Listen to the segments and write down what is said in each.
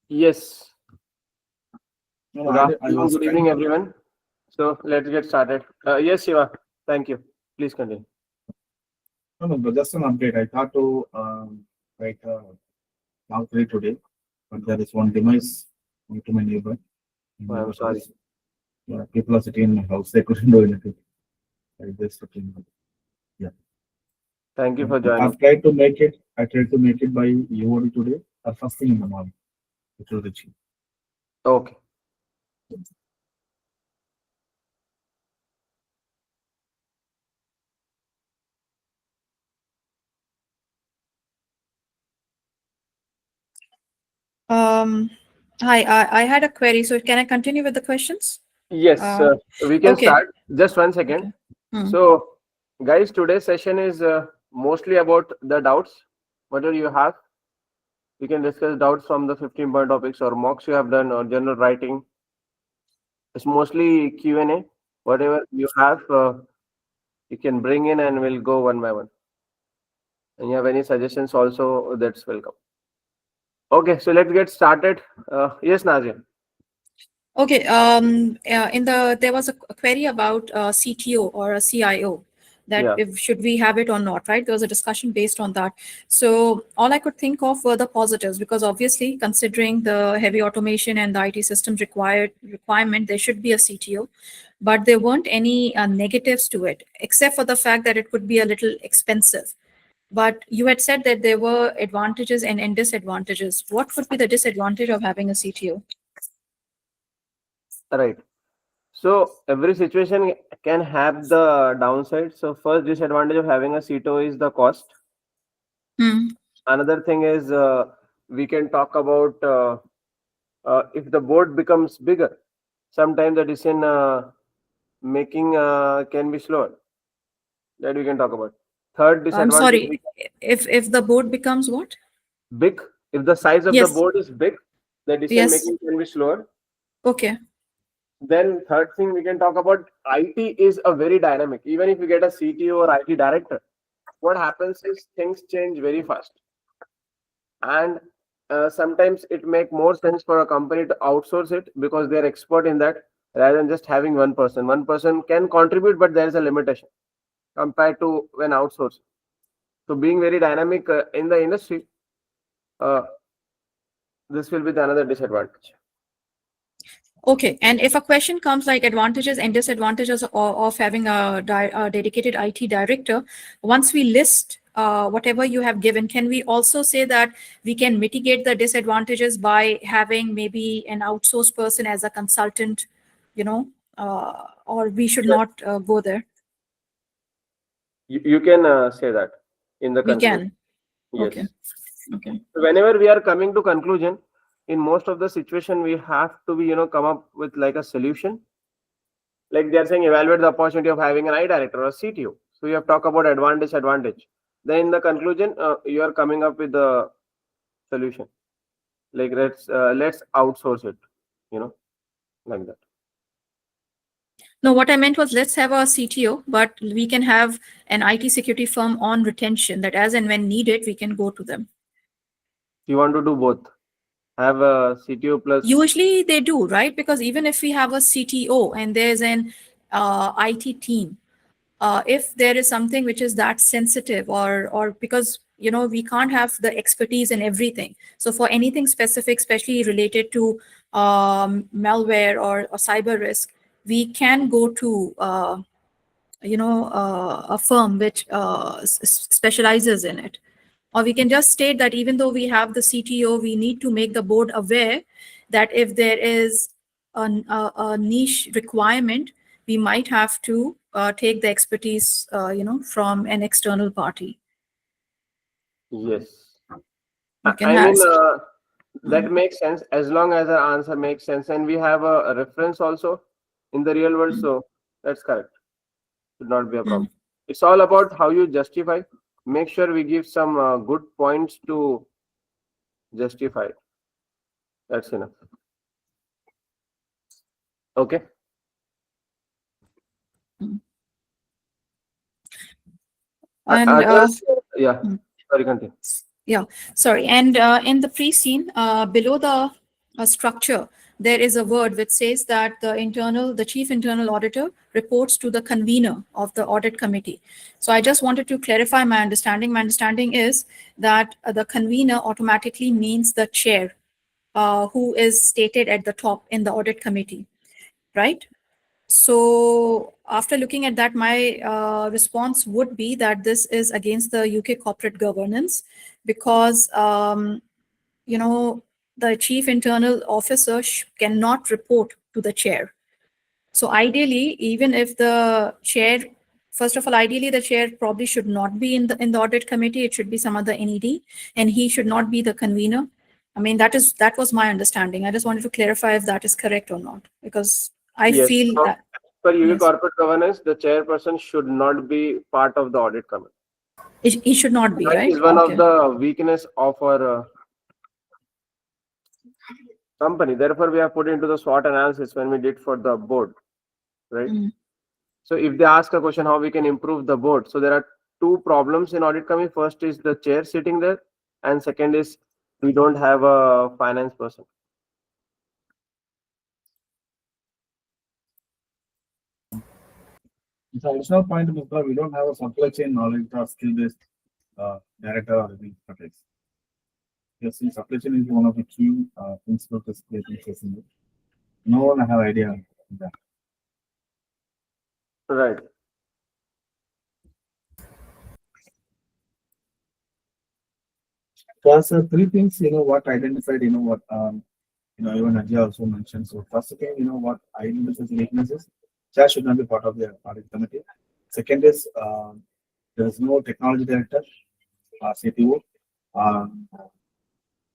Yes. No, Good I afternoon, was good trying evening, to. everyone. So let's get started. Yes, Shiva. Thank you. Please continue. No, but just an update. I thought to write calculate today, but there is one device to my neighbor. Oh, In I'm neighbor sorry. house. Yeah, people are sitting in my house. They couldn't do anything. I just looking. Yeah. Thank you for joining. I've tried to make it. I tried to make it by UOD today or first thing in the morning. It will reach you. Okay. Um, Hi, I had a query. So can I continue with the questions? Yes, Uh, we can okay. start. Just 1 second. Okay. Hmm. So, guys, today's session is mostly about the doubts. Whatever you have, we can discuss doubts from the 15-point topics or mocks you have done or general writing. It's mostly Q&A. Whatever you have, you can bring in and we'll go one by one. And you have any suggestions also, that's welcome. Okay, so let's get started. Yes, Nazia. Okay. There was a query about CTO or a CIO, that Yeah, if should we have it or not, right? There was a discussion based on that. So all I could think of were the positives, because obviously considering the heavy automation and the IT systems requirement, there should be a CTO, but there weren't any negatives to it, except for the fact that it could be a little expensive. But you had said that there were advantages and disadvantages. What would be the disadvantage of having a CTO? right. So every situation can have the downside. So first disadvantage of having a CTO is the cost. Hmm. Another thing is we can talk about if the board becomes bigger, sometimes the decision making can be slower. That we can talk about. Third I'm disadvantage, sorry. If the board becomes what? big. If the size of the Yes. board is big, the decision Yes. making can be slower. Okay. Then third thing we can talk about, IT is a very dynamic. Even if you get a CTO or IT director, what happens is things change very fast, and sometimes it make more sense for a company to outsource it because they're expert in that rather than just having one person. One person can contribute, but there is a limitation compared to when outsourced. So being very dynamic in the industry, uh, this will be the another disadvantage. Okay. And if a question comes like advantages and disadvantages of having a dedicated IT director, once we list whatever you have given, can we also say that we can mitigate the disadvantages by having maybe an outsourced person as a consultant, or we should Sure. not go there? You can say that in the We conclusion. can. Okay. Yes. Okay. Whenever we are coming to conclusion, in most of the situation we have to be come up with like a solution. Like they are saying, evaluate the opportunity of having an I director or CTO. So you have talked about advantage. Then in the conclusion, you are coming up with the solution. Like let's outsource it. You know, like that. No, what I meant was, let's have a CTO, but we can have an IT security firm on retention, that as and when needed, we can go to them. You want to do both. Have a CTO plus. Usually they do, right? Because even if we have a CTO and there's an IT team, if there is something which is that sensitive, or because we can't have the expertise in everything. So for anything specific, especially related to malware or cyber risk, we can go to a firm which specializes in it. Or we can just state that even though we have the CTO, we need to make the board aware that if there is a niche requirement, we might have to take the expertise, from an external party. Yes. You can I have. mean, Mm. that makes sense as long as the answer makes sense, and we have a reference also in the real world. So that's correct. Should not be a problem. Mm. It's all about how you justify. Make sure we give some good points to justify it. That's enough. Okay. Mm. And Others, yeah. mm. Sorry, continue. Yeah, sorry. And in the pre-scene, below the structure, there is a word which says that the chief internal auditor reports to the convener of the audit committee. So I just wanted to clarify my understanding. My understanding is that the convener automatically means the chair, who is stated at the top in the audit committee, right? So after looking at that, my response would be that this is against the UK corporate governance, because the chief internal officer cannot report to the chair. So ideally, even if the chair, first of all, ideally the chair probably should not be in the audit committee. It should be some other NED, and he should not be the convener. I mean, that was my understanding. I just wanted to clarify if that is correct or not, because I Yes. feel that For UK yes, corporate governance, the chairperson should not be part of the audit committee. it should not be, That right? is one of Okay. the weakness of our company. Therefore, we have put into the SWOT analysis when we did for the board, right? Mm. So if they ask a question how we can improve the board, so there are two problems in audit committee. First is the chair sitting there, and second is we don't have a finance person. So additional point is that we don't have a supply chain knowledge or skill-based director or anything. Yes, in supply chain is one of the key principal facing. No one have idea of that. Right. Plus, three things, what identified, what, even Ajay also mentioned. So first thing, what identifies weaknesses, that should not be part of the audit committee. Second is, there is no technology director, CTO,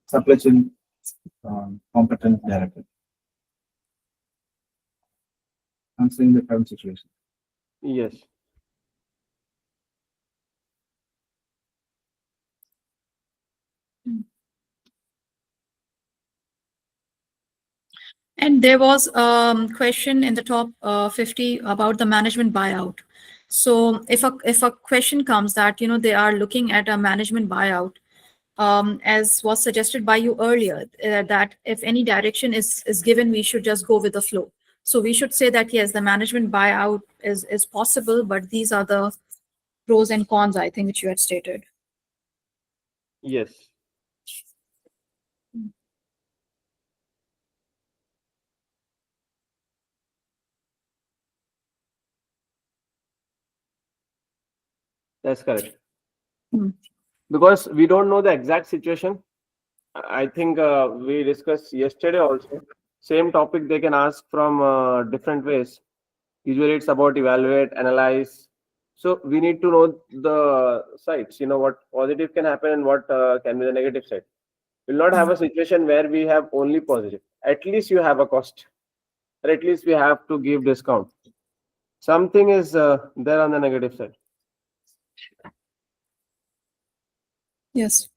supply chain competent director. Answering the current situation. Yes. And there was a question in the top 50 about the management buyout. So if a question comes that they are looking at a management buyout, as was suggested by you earlier, that if any direction is given, we should just go with the flow. So we should say that yes, the management buyout is possible, but these are the pros and cons, I think, which you had stated. Yes. That's correct. Hmm. Because we don't know the exact situation. I think we discussed yesterday also. Same topic they can ask from different ways. Usually it's about evaluate, analyze. So we need to know the sides, what positive can happen and what can be the negative side. We'll not have a situation where we have only positive. At least you have a cost, or at least we have to give discount. Something is there on the negative side. Yes.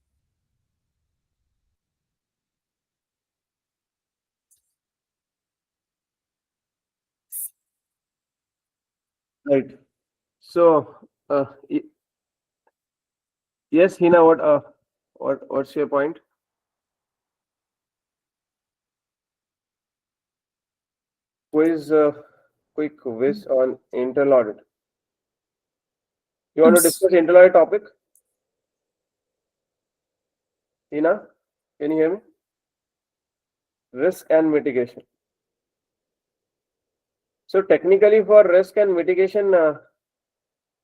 Right. So, yes, Hina, what's your point? Quiz, quick whiz on internal audit. You want to discuss internal audit topic? Hina, can you hear me? Risk and mitigation. So technically for risk and mitigation,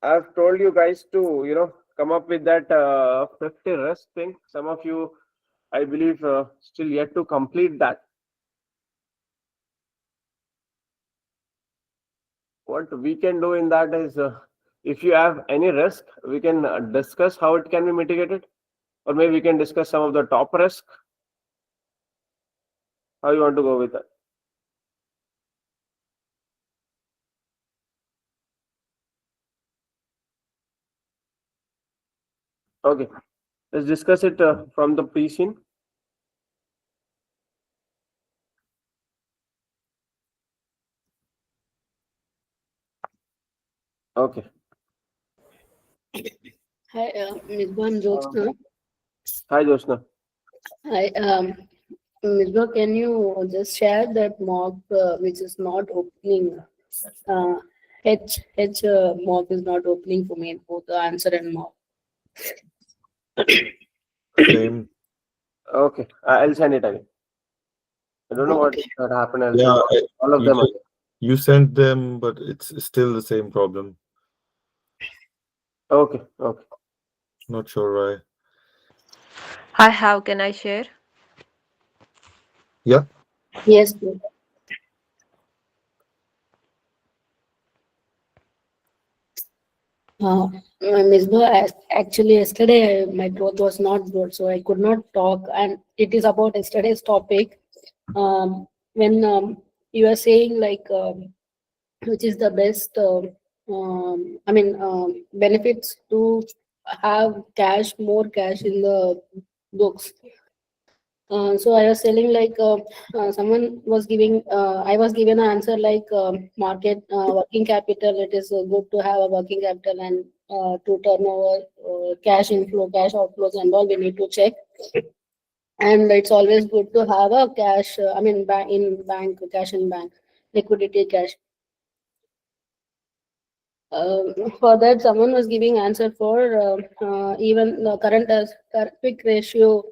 I've told you guys to, come up with that 50 risk thing. Some of you, I believe, still yet to complete that. What we can do in that is, if you have any risk, we can discuss how it can be mitigated, or maybe we can discuss some of the top risk. How you want to go with that? Okay, let's discuss it from the pre-scene. Okay. Hi, Ms. Jyotsna. Hi, Josna. Hi, Misbah, can you just share that mock which is not opening? Uh, H mock is not opening for me, both the answer and mock. Same. Okay, I'll send it again. I don't know what Okay. happened. I'll Yeah, send all of you them. did- you sent them, but it's still the same problem. Okay, okay. Not sure why. Hi, how can I share? Yeah. Yes, please. Misbah, actually yesterday my throat was not good, so I could not talk, and it is about yesterday's topic. When you are saying like which is the best, benefits to have cash, more cash in the books. So I was telling like someone was giving, I was given an answer like market working capital. It is good to have a working capital and to turnover, cash inflow, cash outflows, and all we need to check. And it's always good to have a cash. In bank, cash in bank, liquidity cash. For that, someone was giving answer for even the current as quick ratio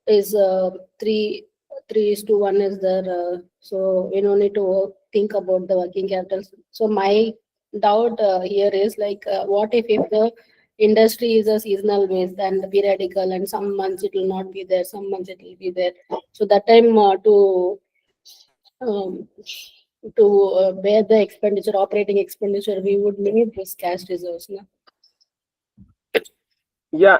is 3:1 is there. So we don't need to think about the working capital. So my doubt here is like, what if the industry is a seasonal based and periodical, and some months it will not be there, some months it will be there. So that time um, bear the expenditure, operating expenditure, we would need this cash reserves. No? Yeah,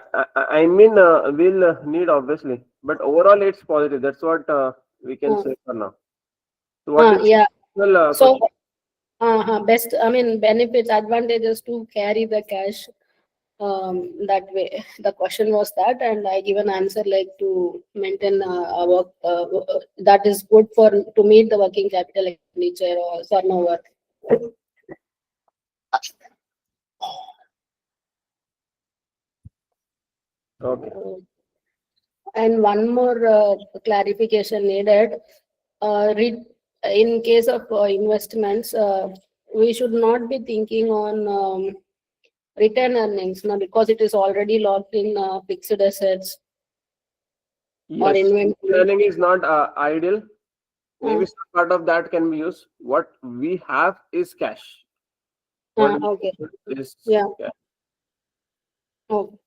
we'll need obviously, but overall it's positive. That's what we can say for now. So what is Yeah. well, So, best, benefits, advantages to carry the cash that way. The question was that, and I give an answer like to maintain a work that is good for to meet the working capital expenditure or turnover. okay? And one more clarification needed. In case of investments, we should not be thinking on return earnings now, because it is already locked in fixed assets or Yes, inventory. planning is not ideal. Maybe Uh, some part of that can be used. What we have is cash. What we okay. have is Yeah. cash. Oh,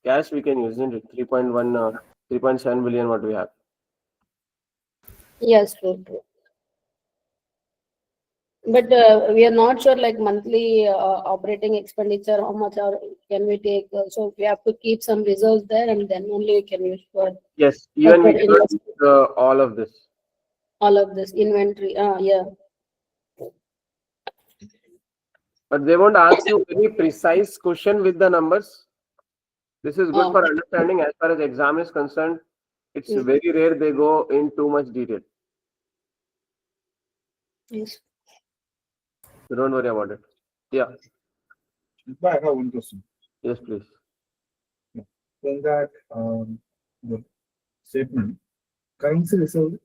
Cash we can use, isn't it? 3.1, 3.7 billion what we have. yes, true, true. But we are not sure like monthly operating expenditure, how much can we take. So we have to keep some reserves there, and then only we can use for Yes, even we further cannot invest use, all of this. all of this inventory. Yeah. But they won't ask you very precise question with the numbers. This is good Ah, for understanding. As far as exam is concerned, it's mm, very rare they go in too much detail. yes. So don't worry about it. Yeah. But I have one question. Yes, please. In that the statement, currency reserve,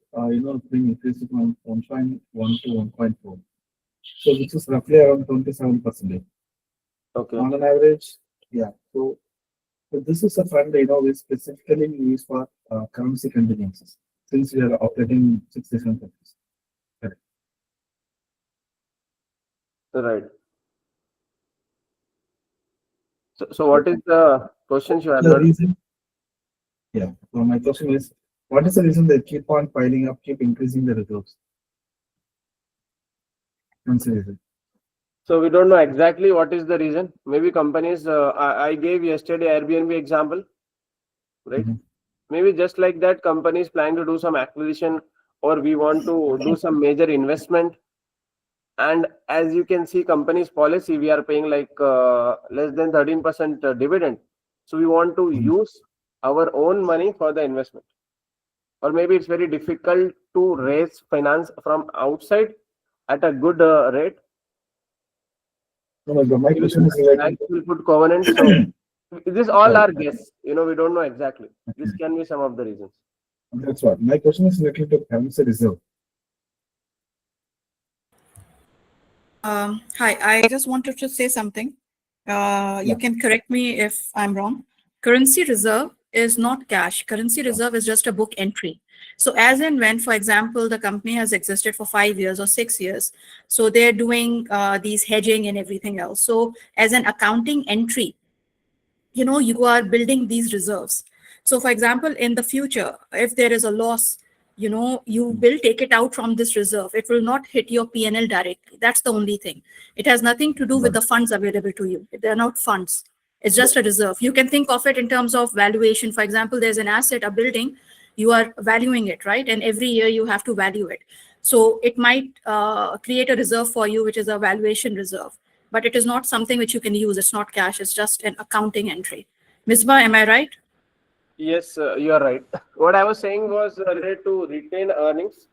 being increased from 1.1 to 1.4. So which is roughly around 27%. Okay. On an average, yeah. So this is a fund, we specifically use for currency contingencies, since we are operating in 6 different countries. Right. So what is the question you have The not? reason, yeah. So my question is, what is the reason they keep on piling up, keep increasing the reserves? Currency reserve. So we don't know exactly what is the reason. Maybe companies. I gave yesterday Airbnb example, right? Mhm. Maybe just like that, companies plan to do some acquisition, or we want to do some major investment. And as you can see, company's policy, we are paying like less than 13% dividend. So we want to use our own money for the investment. Or maybe it's very difficult to raise finance from outside at a good rate. No, my question is related. Banks will put covenants. So This all Correct. our guess. We don't know exactly. This can be some of the reasons. That's what. My question is related to currency reserve. Hi, I just wanted to say something. You can correct me if I'm wrong. Currency reserve is not cash. Currency reserve is just a book entry. So as and when, for example, the company has existed for 5 years or 6 years, so they're doing these hedging and everything else. So as an accounting entry, you are building these reserves. So for example, in the future, if there is a loss, you will take it out from this reserve. It will not hit your P&L directly. That's the only thing. It has nothing to do with the funds available to you. They're not funds. It's just a reserve. You can think of it in terms of valuation. For example, there's an asset, a building, you are valuing it, right? And every year you have to value it. So it might create a reserve for you, which is a valuation reserve, but it is not something which you can use. It's not cash. It's just an accounting entry. Misbah, am I right? Yes, you are right. What I was saying was related to retained earnings.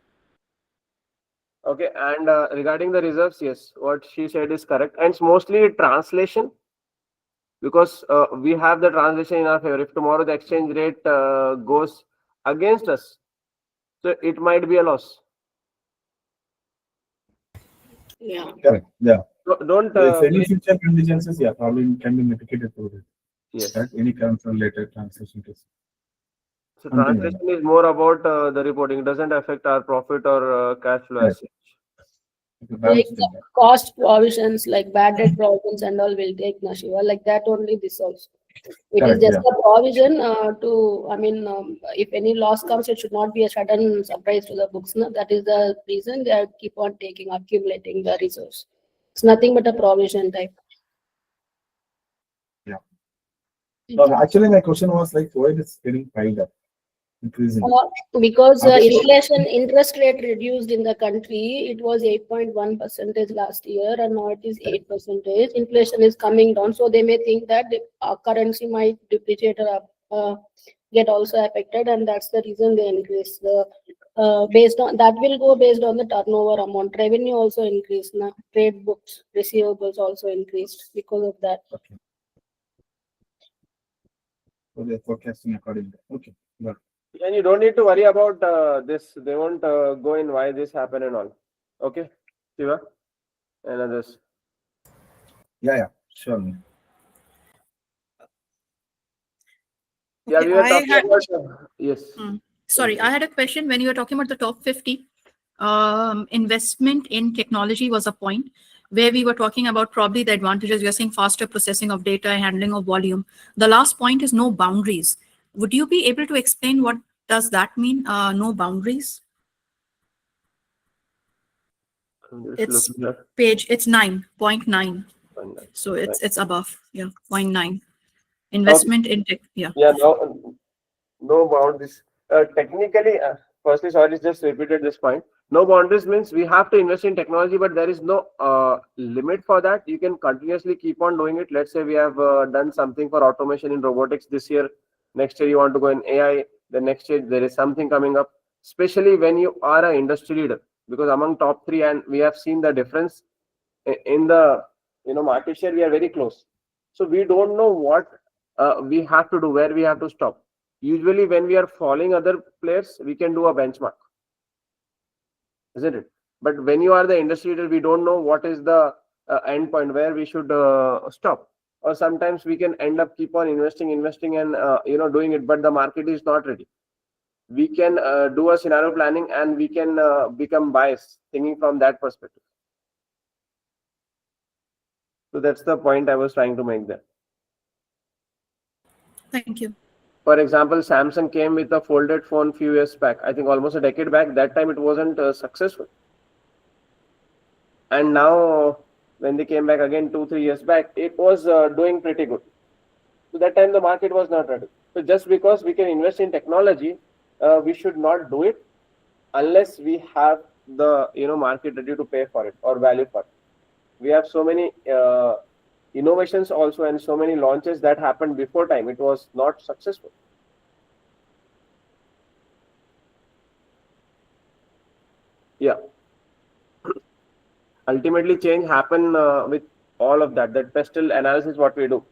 Okay, and regarding the reserves, yes, what she said is correct. And it's mostly translation, because we have the translation in our favor. If tomorrow the exchange rate goes against us, so it might be a loss. Yeah. Correct. Yeah. Don't If any future contingencies, yeah, probably can be mitigated through it. yes. Right? Any currency related translation case. So Something like translation is more about the reporting. It doesn't affect our profit or cash flow as Right. such. Okay, Like balance the sheet. cost provisions, like bad debt provisions and all will take Nashiva, like that only this also. It is Correct, just yeah. a provision if any loss comes, it should not be a sudden surprise to the books. No? That is the reason they keep on accumulating the reserves. It's nothing but a provision type. Yeah. Thank you. Actually, my question was like, why it is getting piled up, increasing? Because Okay. inflation interest rate reduced in the country, it was 8.1% last year, and now it is 8%. Inflation is coming down, so they may think that the currency might depreciate or get also affected, and that's the reason they increase the based on that will go based on the turnover amount. Revenue also increased. Now trade books receivables also increased because of that. Okay. So they're forecasting accordingly. Okay. Got it. And you don't need to worry about this. They won't go in why this happened and all. Okay, Shiva and others. Yeah, sure. Yeah, Okay, we were I talking had, about yes. sorry, I had a question when you were talking about the top 50. Investment in technology was a point where we were talking about probably the advantages. You're saying faster processing of data, handling of volume. The last point is no boundaries. Would you be able to explain what does that mean? No boundaries? I'm just It's looking at page, it's 9.9. one. So it's above, yeah, 0.9. Investment in tech, yeah. Yeah, no boundaries. Technically, firstly, sorry, just repeated this point. No boundaries means we have to invest in technology, but there is no limit for that. You can continuously keep on doing it. Let's say we have done something for automation in robotics this year. Next year, you want to go in AI. The next year, there is something coming up. Especially when you are an industry leader, because among top three, and we have seen the difference in the market share. We are very close, so we don't know what we have to do, where we have to stop. Usually when we are following other players, we can do a benchmark, isn't it? But when you are the industry leader, we don't know what is the end point where we should stop. Or sometimes we can end up keep on investing and doing it, but the market is not ready. We can do a scenario planning and we can become biased thinking from that perspective. So that's the point I was trying to make there. Thank you. For example, Samsung came with a folded phone few years back. I think almost a decade back. That time it wasn't successful. And now when they came back again 2-3 years back, it was doing pretty good. So that time the market was not ready. So just because we can invest in technology, we should not do it unless we have the market ready to pay for it or value for it. We have so many innovations also and so many launches that happened before time. It was not successful. Yeah. Ultimately, change happen with all of that. That PESTEL analysis, what we do.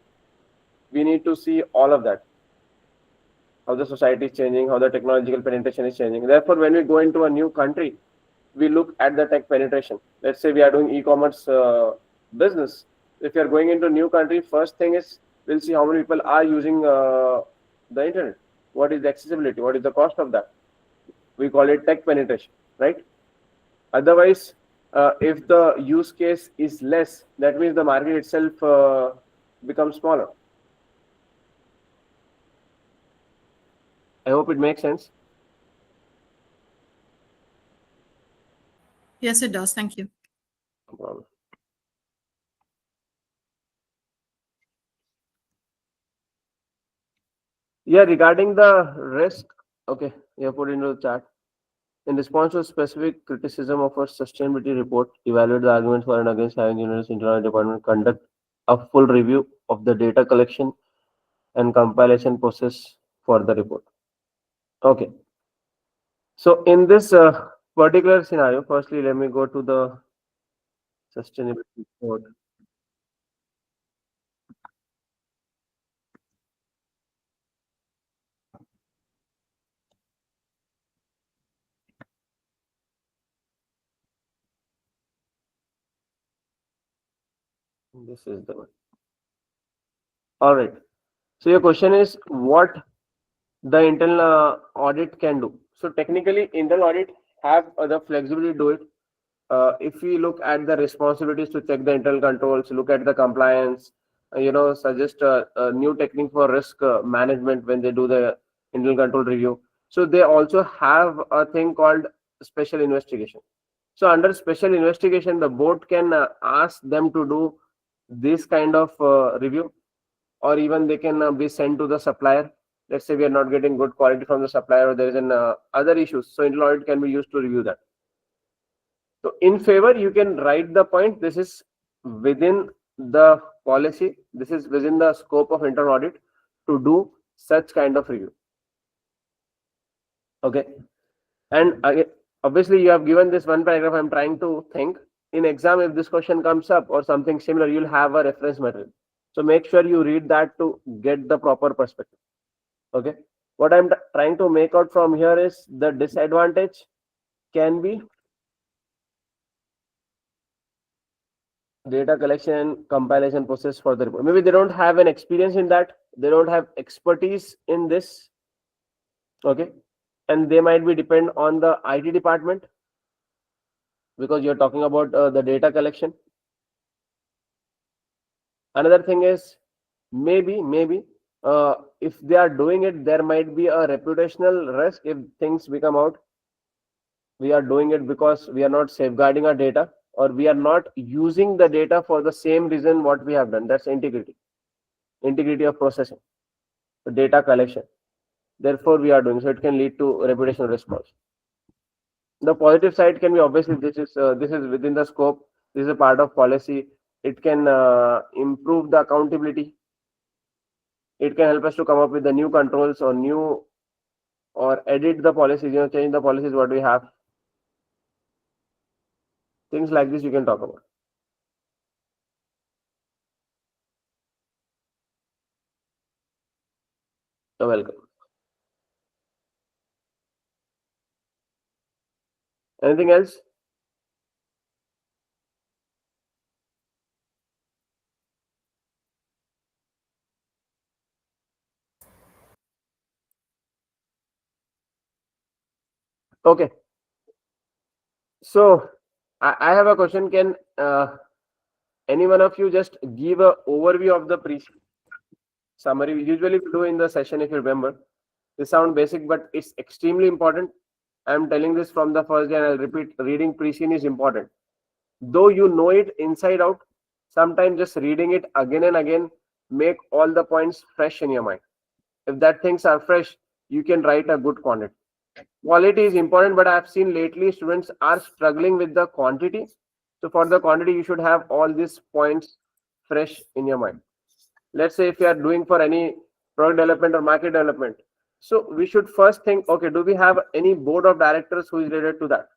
we need to see all of that, how the society is changing, how the technological penetration is changing. Therefore, when we go into a new country, we look at the tech penetration. Let's say we are doing e-commerce business. If you are going into a new country, first thing is we'll see how many people are using the internet. What is the accessibility? What is the cost of that? We call it tech penetration, right? Otherwise, if the use case is less, that means the market itself becomes smaller. I hope it makes sense. Yes, it does. Thank you. No problem. Yeah, regarding the risk, okay, you put into the chat. In response to specific criticism of our sustainability report, evaluate the arguments for and against having university internal department conduct a full review of the data collection and compilation process for the report. Okay. So in this particular scenario, firstly, let me go to the sustainability report. This is the one. All right. So your question is what the internal audit can do. So technically, internal audit have the flexibility to do it. If we look at the responsibilities to check the internal controls, look at the compliance, suggest a new technique for risk management when they do the internal control review. So they also have a thing called special investigation. So under special investigation, the board can ask them to do this kind of review, or even they can be sent to the supplier. Let's say we are not getting good quality from the supplier, or there is an other issues. So internal audit can be used to review that. So in favor, you can write the point. This is within the policy. This is within the scope of internal audit to do such kind of review. Okay. And again, obviously, you have given this one paragraph. I'm trying to think. In exam, if this question comes up or something similar, you'll have a reference material. So make sure you read that to get the proper perspective. Okay. What I'm trying to make out from here is the disadvantage can be data collection compilation process for the report. Maybe they don't have an experience in that, they don't have expertise in this. Okay. And they might be depend on the IT department, because you're talking about the data collection. Another thing is maybe if they are doing it, there might be a reputational risk if things become out. We are doing it because we are not safeguarding our data, or we are not using the data for the same reason what we have done. That's integrity of processing, the data collection. Therefore, we are doing so. It can lead to reputational risk also. The positive side can be obviously this is within the scope. This is a part of policy. It can improve the accountability. It can help us to come up with the new controls or edit the policies. Change the policies what we have. Things like this you can talk about. You're welcome. Anything else? Okay. So I have a question. Can any one of you just give a overview of the summary? We usually do in the session, if you remember. This sounds basic, but it's extremely important. I'm telling this from the first day, and I'll repeat, reading pre-scene is important. Though you know it inside out, sometimes just reading it again and again make all the points fresh in your mind. If that things are fresh, you can write a good quantity. Quality is important, but I've seen lately students are struggling with the quantity. So for the quantity, you should have all these points fresh in your mind. Let's say if you are doing for any product development or market development, so we should first think, okay, do we have any board of directors who is related to that?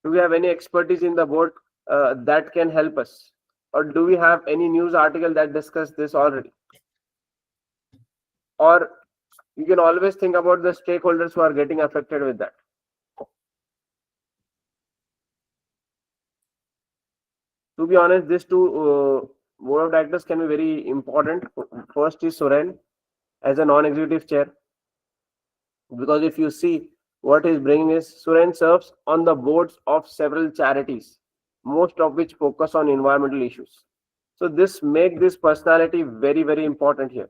Do we have any expertise in the board that can help us? Or do we have any news article that discuss this already? Or you can always think about the stakeholders who are getting affected with that. To be honest, these two board of directors can be very important. First is Soren as a non-executive chair, because if you see what he's bringing is Soren serves on the boards of several charities, most of which focus on environmental issues. So this make this personality very, very important here.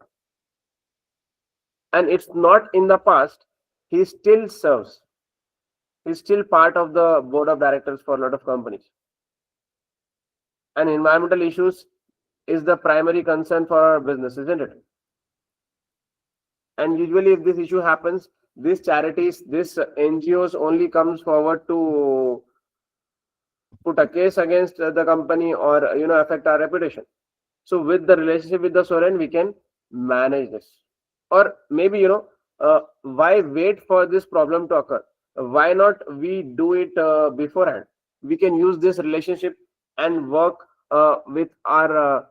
And it's not in the past, he still serves. He's still part of the board of directors for a lot of companies. And environmental issues is the primary concern for our business, isn't it? And usually if this issue happens, these charities, these NGOs only comes forward to put a case against the company or affect our reputation. So with the relationship with the Soren, we can manage this. Or maybe why wait for this problem to occur? Why not we do it beforehand? We can use this relationship and work with our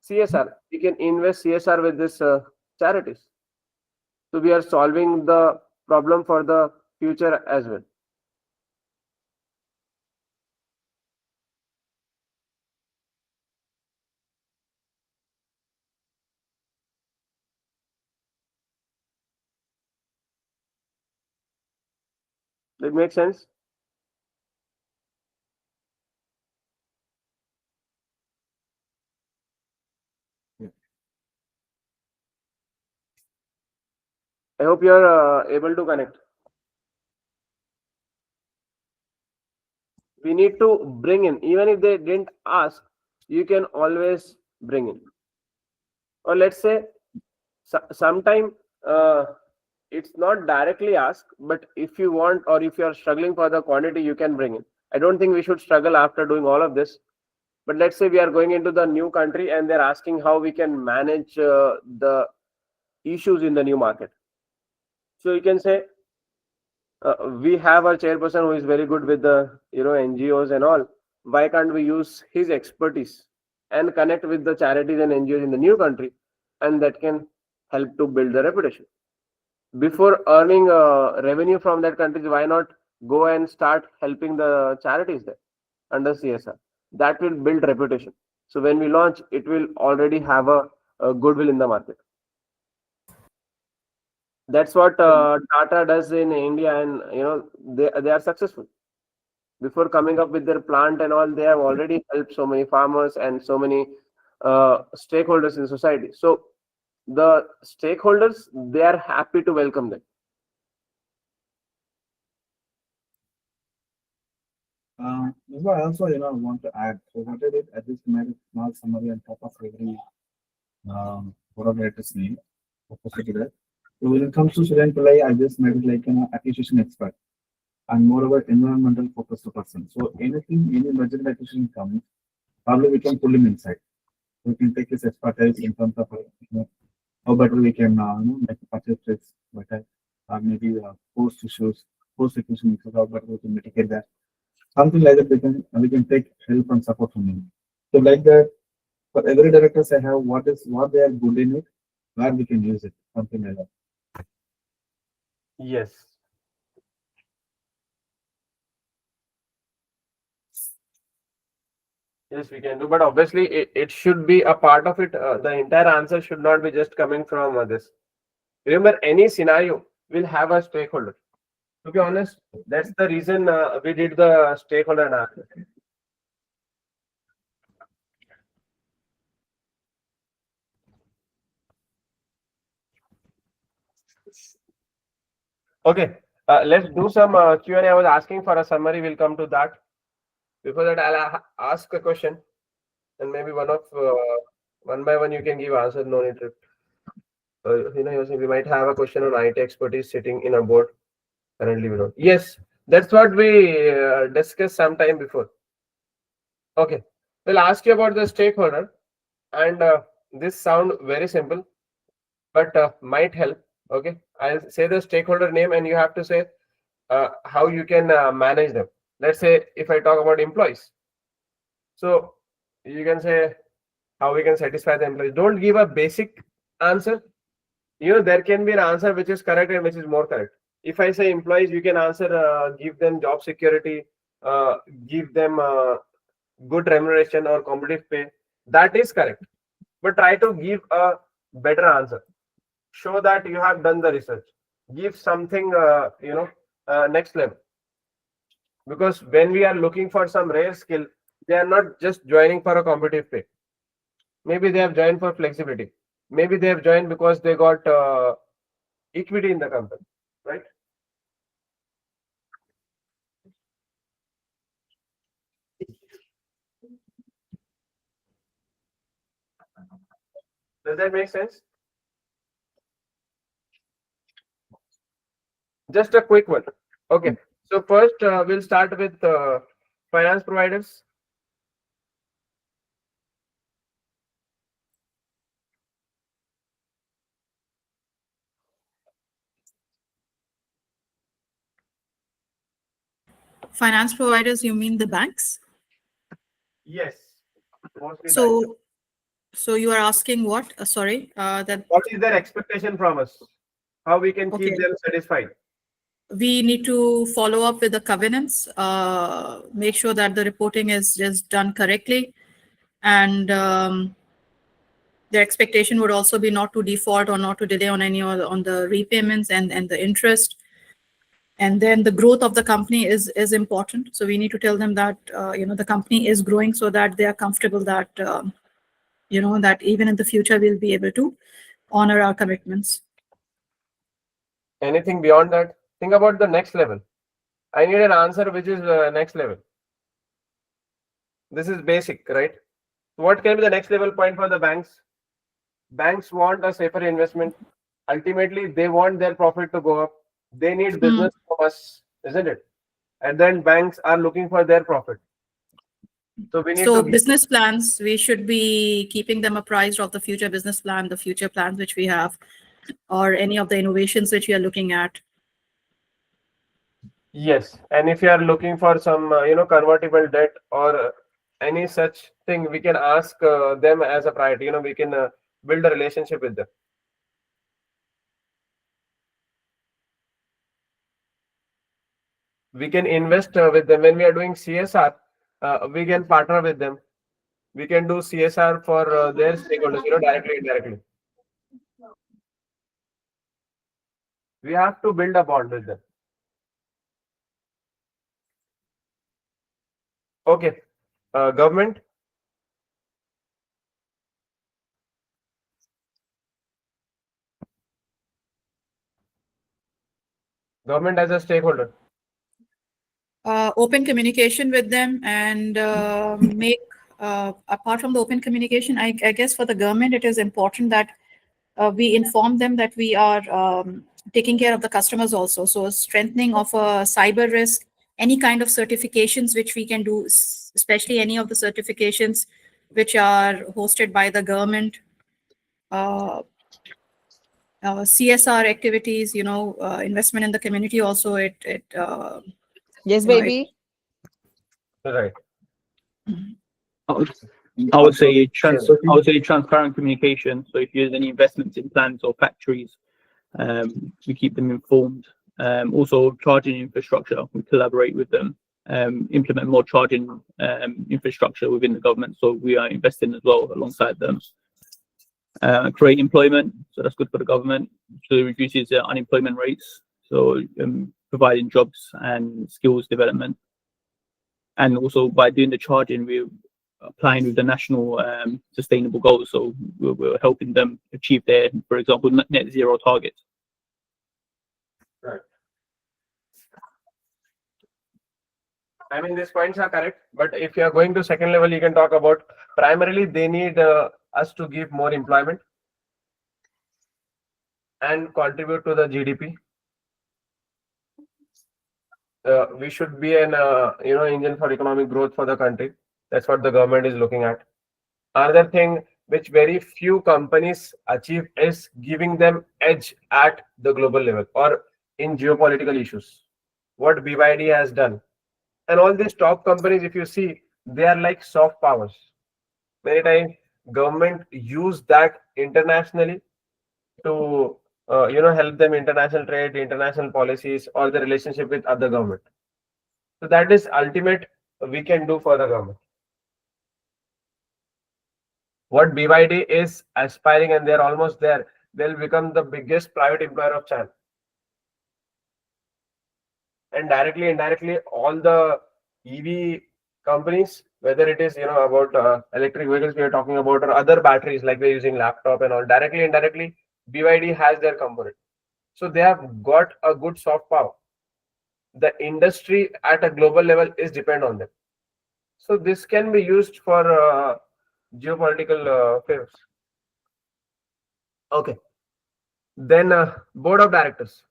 CSR. We can invest CSR with this charities. So we are solving the problem for the future as well. That makes sense? Yeah. I hope you are able to connect. We need to bring in, even if they didn't ask, you can always bring in. Or let's say sometime it's not directly asked, but if you want or if you are struggling for the quantity, you can bring in. I don't think we should struggle after doing all of this. But let's say we are going into the new country and they're asking how we can manage the issues in the new market. So you can say, we have a chairperson who is very good with the NGOs and all. Why can't we use his expertise and connect with the charities and NGOs in the new country, and that can help to build the reputation. Before earning revenue from that country, why not go and start helping the charities there under CSR? That will build reputation. So when we launch, it will already have a goodwill in the market. That's what Tata does in India, and they are successful. Before coming up with their plant and all, they have already helped so many farmers and so many stakeholders in society. So the stakeholders, they are happy to welcome them. I also want to add. So what I did, I just made a small summary on top of every board of directors name. So when it comes to Suren Pillai, I just made it like an acquisition expert and moreover environmental focused person. So anything, any budget acquisition comes, probably we can pull him inside. We can take his expertise in terms of how better we can make purchase trades better, or maybe post issues, post acquisition issues, how better we can mitigate that. Something like that we can take help and support from him. So like that, for every directors I have what they are good in it, where we can use it, something like that. Yes. Yes, we can do, but obviously it should be a part of it. The entire answer should not be just coming from this. Remember, any scenario will have a stakeholder. To be honest, that's the reason we did the stakeholder analysis. Okay, let's do some Q&A. I was asking for a summary. We'll come to that. Before that, I'll ask a question, and maybe one by one you can give answers. No need to. We might have a question on IT expertise sitting in a board. Currently, we don't. Yes, that's what we discussed sometime before. Okay, we'll ask you about the stakeholder, and this sound very simple, but might help. Okay, I'll say the stakeholder name, and you have to say how you can manage them. Let's say if I talk about employees. So you can say how we can satisfy the employees. Don't give a basic answer. There can be an answer which is correct and which is more correct. If I say employees, you can answer, give them job security, give them good remuneration or competitive pay. That is correct. But try to give a better answer. Show that you have done the research. Give something, next level. Because when we are looking for some rare skill, they are not just joining for a competitive pay. Maybe they have joined for flexibility. Maybe they have joined because they got equity in the company, right? Does that make sense? Just a quick one. Okay. So first, we'll start with finance providers. Finance providers, you mean the banks? Yes. Mostly banks. So you are asking what? Sorry, that What is their expectation from us? How we can keep Okay. them satisfied? we need to follow up with the covenants, make sure that the reporting is done correctly, and their expectation would also be not to default or not to delay on any on the repayments and the interest. And then the growth of the company is important. So we need to tell them that the company is growing, so that they are comfortable that that even in the future we'll be able to honor our commitments. Anything beyond that? Think about the next level. I need an answer which is next level. This is basic, right? What can be the next level point for the banks? Banks want a safer investment. Ultimately, they want their profit to go up. They need business from us, isn't it? And then banks are looking for their profit. So we need So to business plans, we should be keeping them apprised of the future business plan, the future plans which we have, or any of the innovations which we are looking at. Yes, and if you are looking for some convertible debt or any such thing, we can ask them as a priority. We can build a relationship with them. We can invest with them when we are doing CSR. We can partner with them. We can do CSR for their stakeholders, directly, indirectly. We have to build a bond with them. Okay, government. Government as a stakeholder. Open communication with them, and make apart from the open communication, I guess for the government it is important that we inform them that we are taking care of the customers also. So strengthening of a cyber risk, any kind of certifications which we can do, especially any of the certifications which are hosted by the government, CSR activities, investment in the community also. Yes, You know, it- baby. Right. I would say transparent communication. So if there's any investments in plants or factories, we keep them informed. Also, charging infrastructure, we collaborate with them, implement more charging infrastructure within the government. So we are investing as well alongside them. Create employment, so that's good for the government. So it reduces unemployment rates. So providing jobs and skills development. And also by doing the charging, we're applying with the national sustainable goals. So we're helping them achieve their, for example, net zero targets. Right. I mean, these points are correct, but if you are going to second level, you can talk about primarily they need us to give more employment and contribute to the GDP. We should be an engine for economic growth for the country. That's what the government is looking at. Another thing which very few companies achieve is giving them edge at the global level or in geopolitical issues. What BYD has done, and all these top companies, if you see, they are like soft powers. Many times government use that internationally to help them international trade, international policies, or the relationship with other government. So that is ultimate we can do for the government. What BYD is aspiring, and they're almost there, they'll become the biggest private employer of China. And directly, indirectly, all the EV companies, whether it is about electric vehicles we are talking about, or other batteries like we're using laptop and all, directly, indirectly, BYD has their component. So they have got a good soft power. The industry at a global level is depend on them. So this can be used for geopolitical affairs. Okay. Then board of directors.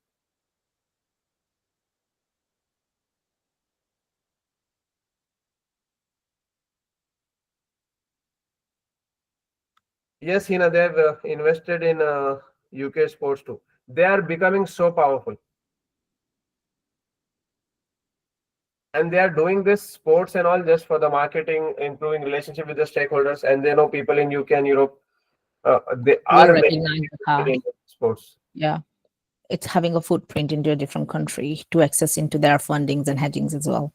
Yes, Hina, they have invested in UK sports too. They are becoming so powerful. And they are doing this sports and all just for the marketing, improving relationship with the stakeholders. And they know people in UK and Europe, they Will are recognize the car. in sports. Yeah. It's having a footprint into a different country to access into their fundings and hedgings as well.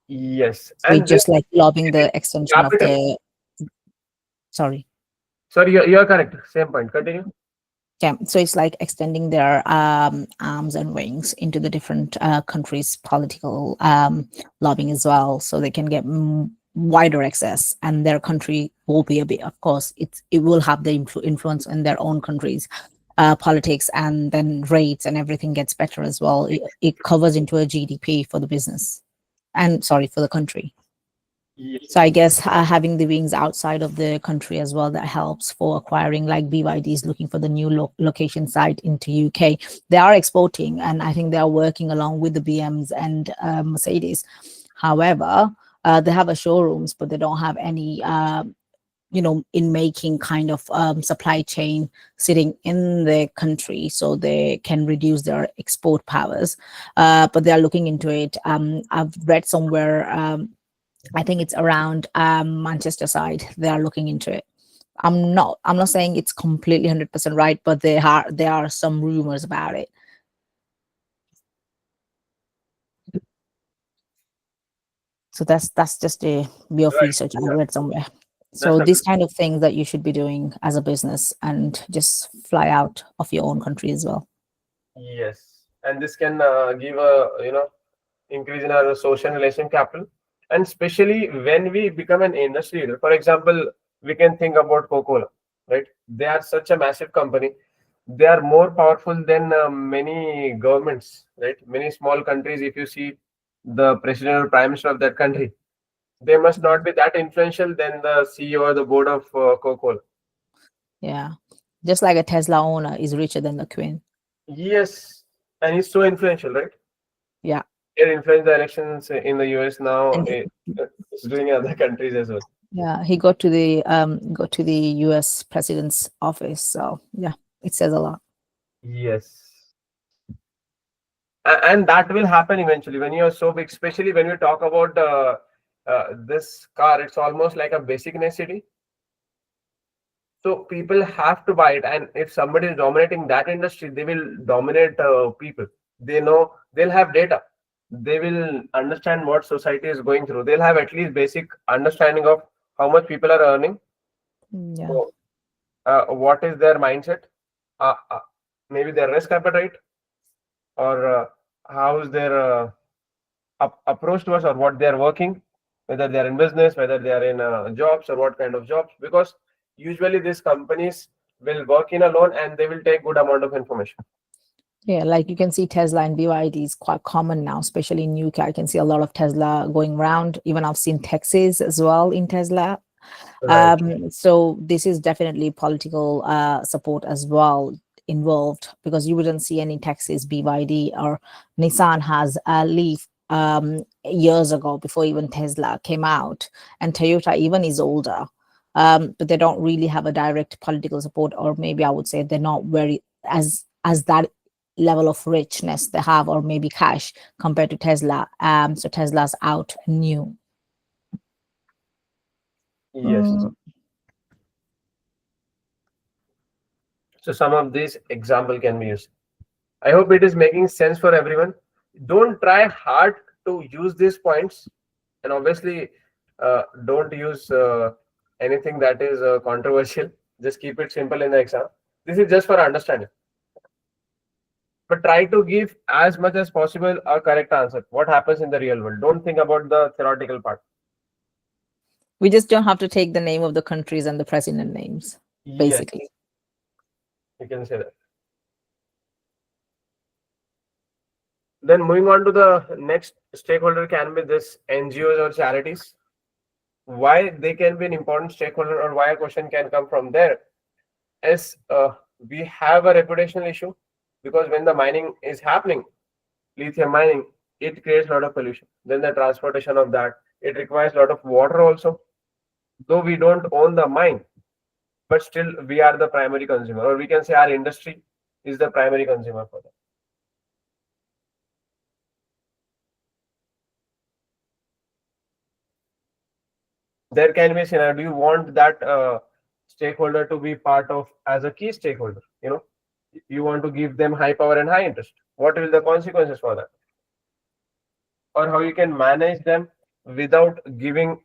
Yes. So it's just like lobbying the extension of capital. the, sorry. Sorry, you're correct. Same point. Continue. Yeah, so it's like extending their arms and wings into the different countries' political lobbying as well, so they can get wider access, and their country will be a bit. Of course, it will have the influence in their own countries' politics, and then rates and everything gets better as well. It covers into a GDP for the business, and sorry, for the country. So I guess having the wings outside of the country as well, that helps for acquiring, like BYD is looking for the new location site into UK. They are exporting, and I think they are working along with the BMs and Mercedes. However, they have a showrooms, but they don't have any, in making kind of supply chain sitting in the country, so they can reduce their export powers. But they are looking into it. I've read somewhere, I think it's around Manchester side. They are looking into it. I'm not saying it's completely 100% right, but there are some rumors about it. So that's just a bit of research I read somewhere. So these kind of things that you should be doing as a business, and just fly out of your own country as well. Yes, and this can give a increase in our social relation capital. And especially when we become an industry leader. For example, we can think about Coca-Cola, right? They are such a massive company. They are more powerful than many governments, right? Many small countries, if you see the president or prime minister of that country, they must not be that influential than the CEO or the board of Coca-Cola. Yeah, just like a Tesla owner is richer than the queen. Yes, and he's so influential, right? Yeah. It influenced the elections in the US now. And It's doing in other countries as well. Yeah, he got to the US president's office. So yeah, it says a lot. Yes. And that will happen eventually when you're so big, especially when we talk about this car. It's almost like a basic necessity. So people have to buy it, and if somebody is dominating that industry, they will dominate people. They know, they'll have data. They will understand what society is going through. They'll have at least basic understanding of how much people are earning. Yeah. So, what is their mindset? Maybe their risk appetite, or how is their approach to us, or what they are working, whether they are in business, whether they are in jobs, or what kind of jobs. Because usually these companies will work in alone, and they will take good amount of information. Yeah, like you can see Tesla and BYD is quite common now, especially in UK. I can see a lot of Tesla going around. Even I've seen taxis as well in Tesla. Right. So this is definitely political support as well involved, because you wouldn't see any taxis. BYD or Nissan has a Leaf years ago, before even Tesla came out, and Toyota even is older. But they don't really have a direct political support, or maybe I would say they're not very as that level of richness they have, or maybe cash, compared to Tesla. So Tesla's out new. Yes. So some of these example can be used. I hope it is making sense for everyone. Don't try hard to use these points, and obviously don't use anything that is controversial. Just keep it simple in the exam. This is just for understanding. But try to give as much as possible a correct answer. What happens in the real world? Don't think about the theoretical part. We just don't have to take the name of the countries and the president names, basically. Yes, you can say that. Then moving on to the next stakeholder can be this NGOs or charities. Why they can be an important stakeholder, or why a question can come from there is we have a reputational issue, because when the mining is happening, lithium mining, it creates a lot of pollution. Then the transportation of that, it requires a lot of water also. Though we don't own the mine, but still we are the primary consumer, or we can say our industry is the primary consumer for that. There can be a scenario. Do you want that stakeholder to be part of as a key stakeholder? You want to give them high power and high interest. What will the consequences for that? Or how you can manage them without giving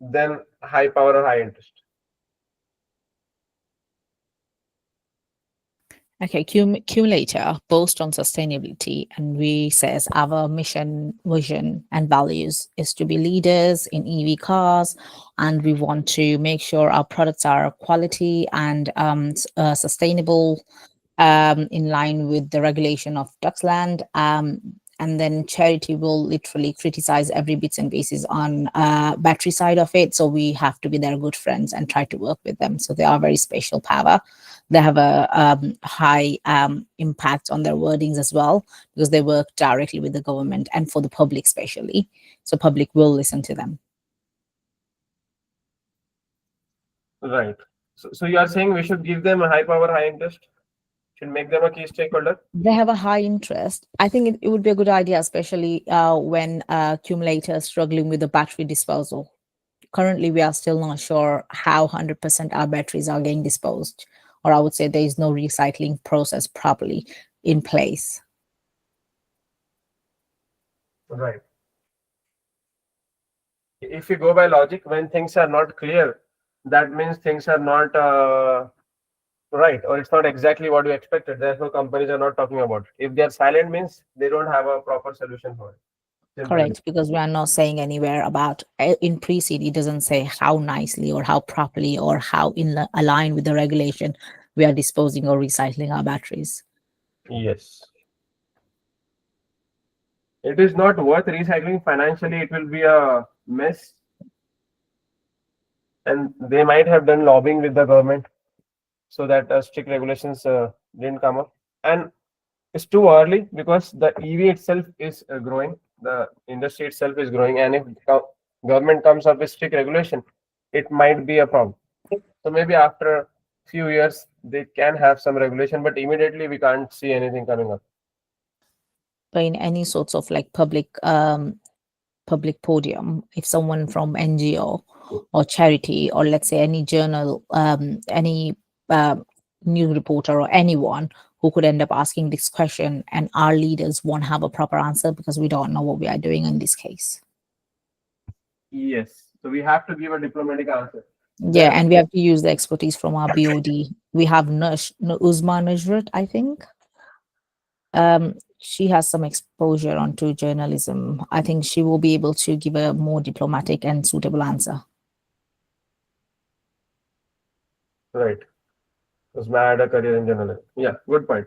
them high power or high interest? Okay, Cewmlator boasts on sustainability, and we says our mission, vision, and values is to be leaders in EV cars, and we want to make sure our products are quality and sustainable, in line with the regulation of Duxland. And then charity will literally criticize every bits and pieces on battery side of it. So we have to be their good friends and try to work with them. So they are very special power. They have a high impact on their wordings as well, because they work directly with the government and for the public especially. So public will listen to them. Right. So you are saying we should give them a high power, high interest? Should make them a key stakeholder? They have a high interest. I think it would be a good idea, especially when Cewmlator is struggling with the battery disposal. Currently, we are still not sure how 100% our batteries are getting disposed, or I would say there is no recycling process properly in place. Right. If you go by logic, when things are not clear, that means things are not right, or it's not exactly what you expected. Therefore, companies are not talking about it. If they're silent, means they don't have a proper solution for it. Simply. Correct, because we are not saying anywhere about in pre-seed, it doesn't say how nicely or how properly or how in align with the regulation we are disposing or recycling our batteries. Yes. It is not worth recycling financially. It will be a mess. And they might have done lobbying with the government so that strict regulations didn't come up. And it's too early, because the EV itself is growing. The industry itself is growing. And if government comes up with strict regulation, it might be a problem. So maybe after a few years, they can have some regulation, but immediately we can't see anything coming up. But in any sorts of like public podium, if someone from NGO or charity, or let's say any journal, any news reporter or anyone who could end up asking this question, and our leaders won't have a proper answer because we don't know what we are doing in this case. Yes. So we have to give a diplomatic answer. Yeah, and we have to use the expertise from our BOD. We have Uzma Nusrat, I think. She has some exposure onto journalism. I think she will be able to give a more diplomatic and suitable answer. Right. Because I had a career in journalism. Yeah, good point.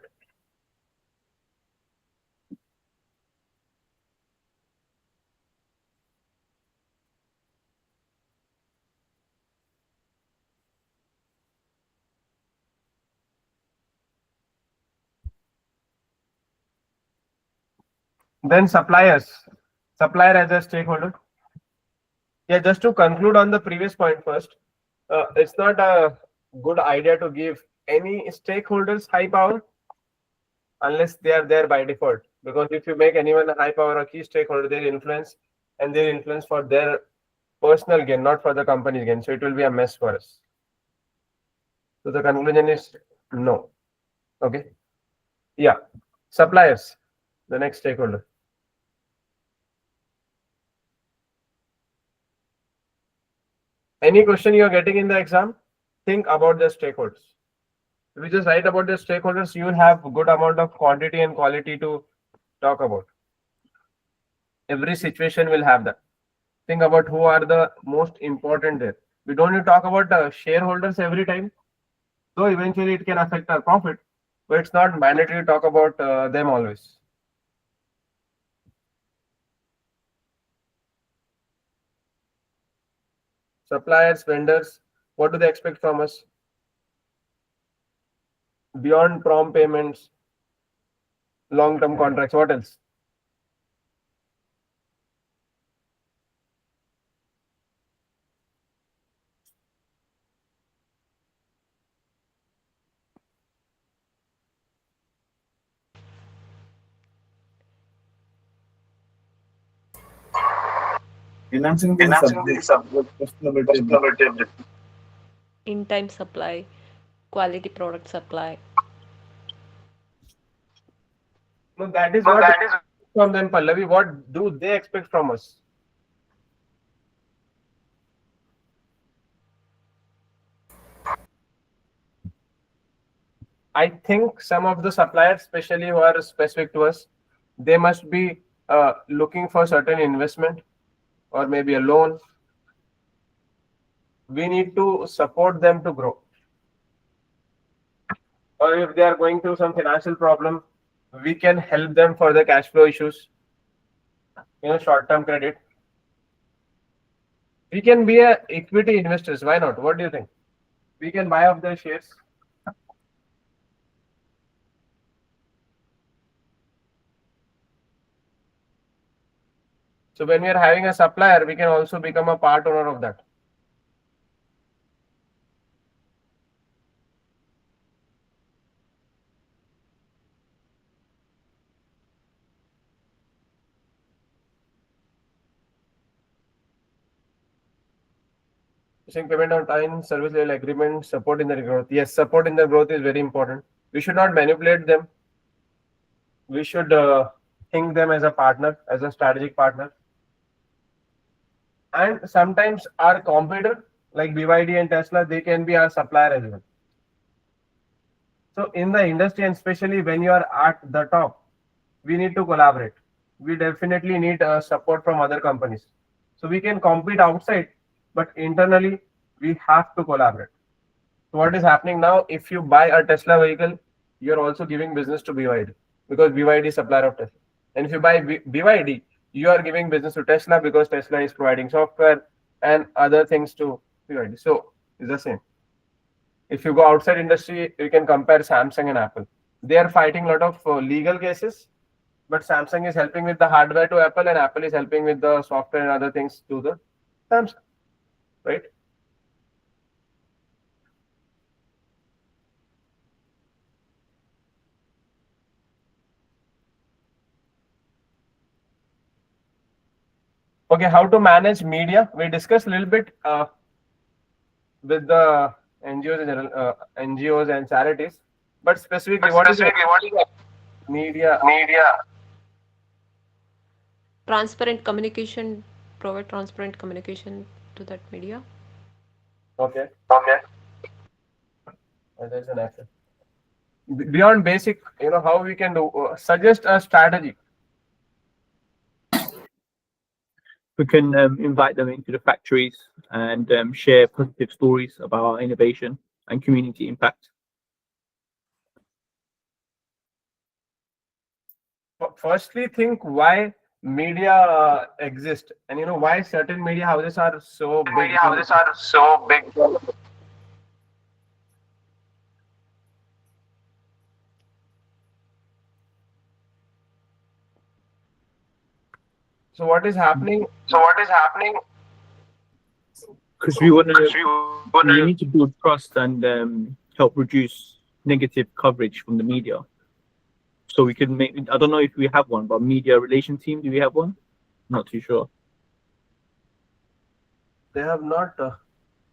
Then suppliers. Supplier as a stakeholder. Yeah, just to conclude on the previous point first, it's not a good idea to give any stakeholders high power unless they are there by default. Because if you make anyone a high power or key stakeholder, their influence for their personal gain, not for the company's gain. So it will be a mess for us. So the conclusion is No. Okay. Yeah. Suppliers, the next stakeholder. Any question you are getting in the exam, think about the stakeholders. If you just write about the stakeholders, you will have a good amount of quantity and quality to talk about. Every situation will have that. Think about who are the most important there. We don't need to talk about shareholders every time, though eventually it can affect our profit, but it's not mandatory to talk about them always. Suppliers, vendors, what do they expect from us? Beyond prompt payments, long-term contracts, what else? Enhancing the sustainability of the In-time supply, quality product supply. No, that is what from them, Pallavi. What do they expect from us? I think some of the suppliers, especially who are specific to us, they must be looking for certain investment or maybe a loan. We need to support them to grow. Or if they are going through some financial problem, we can help them for the cash flow issues, short-term credit. We can be a equity investors. Why not? What do you think? We can buy off their shares. So when we are having a supplier, we can also become a part owner of that. Saying payment on time, service level agreement, support in the growth. Yes, support in the growth is very important. We should not manipulate them. We should think them as a partner, as a strategic partner. And sometimes our competitor, like BYD and Tesla, they can be our supplier as well. So in the industry, and especially when you are at the top, we need to collaborate. We definitely need support from other companies. So we can compete outside, but internally, we have to collaborate. So what is happening now, if you buy a Tesla vehicle, you're also giving business to BYD because BYD is supplier of Tesla. And if you buy BYD, you are giving business to Tesla because Tesla is providing software and other things to BYD. So it's the same. If you go outside industry, you can compare Samsung and Apple. They are fighting a lot of legal cases, but Samsung is helping with the hardware to Apple and Apple is helping with the software and other things to the Samsung, right? Okay, how to manage media? We discussed a little bit with the NGOs and charities, but specifically, what is media? Transparent communication, provide transparent communication to that media. Okay. There's an action. Beyond basic, how we can do, suggest a strategy. We can invite them into the factories and share positive stories about our innovation and community impact. Firstly, think why media exist, and why certain media houses are so big. So what is happening? Because we need to build trust and help reduce negative coverage from the media. So we can make, I don't know if we have one, but media relation team, do we have one? Not too sure. They have not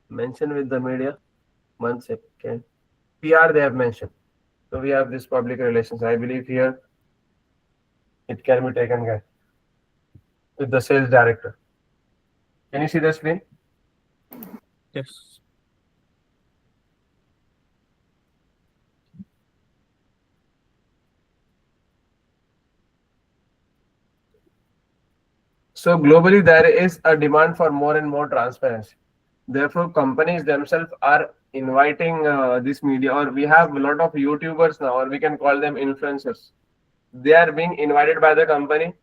mentioned with the media. 1 second. PR they have mentioned. So we have this public relations. I believe here it can be taken care with the sales director. Can you see the screen? Yes. So globally, there is a demand for more and more transparency. Therefore, companies themselves are inviting this media, or we have a lot of YouTubers now, or we can call them influencers. They are being invited by the company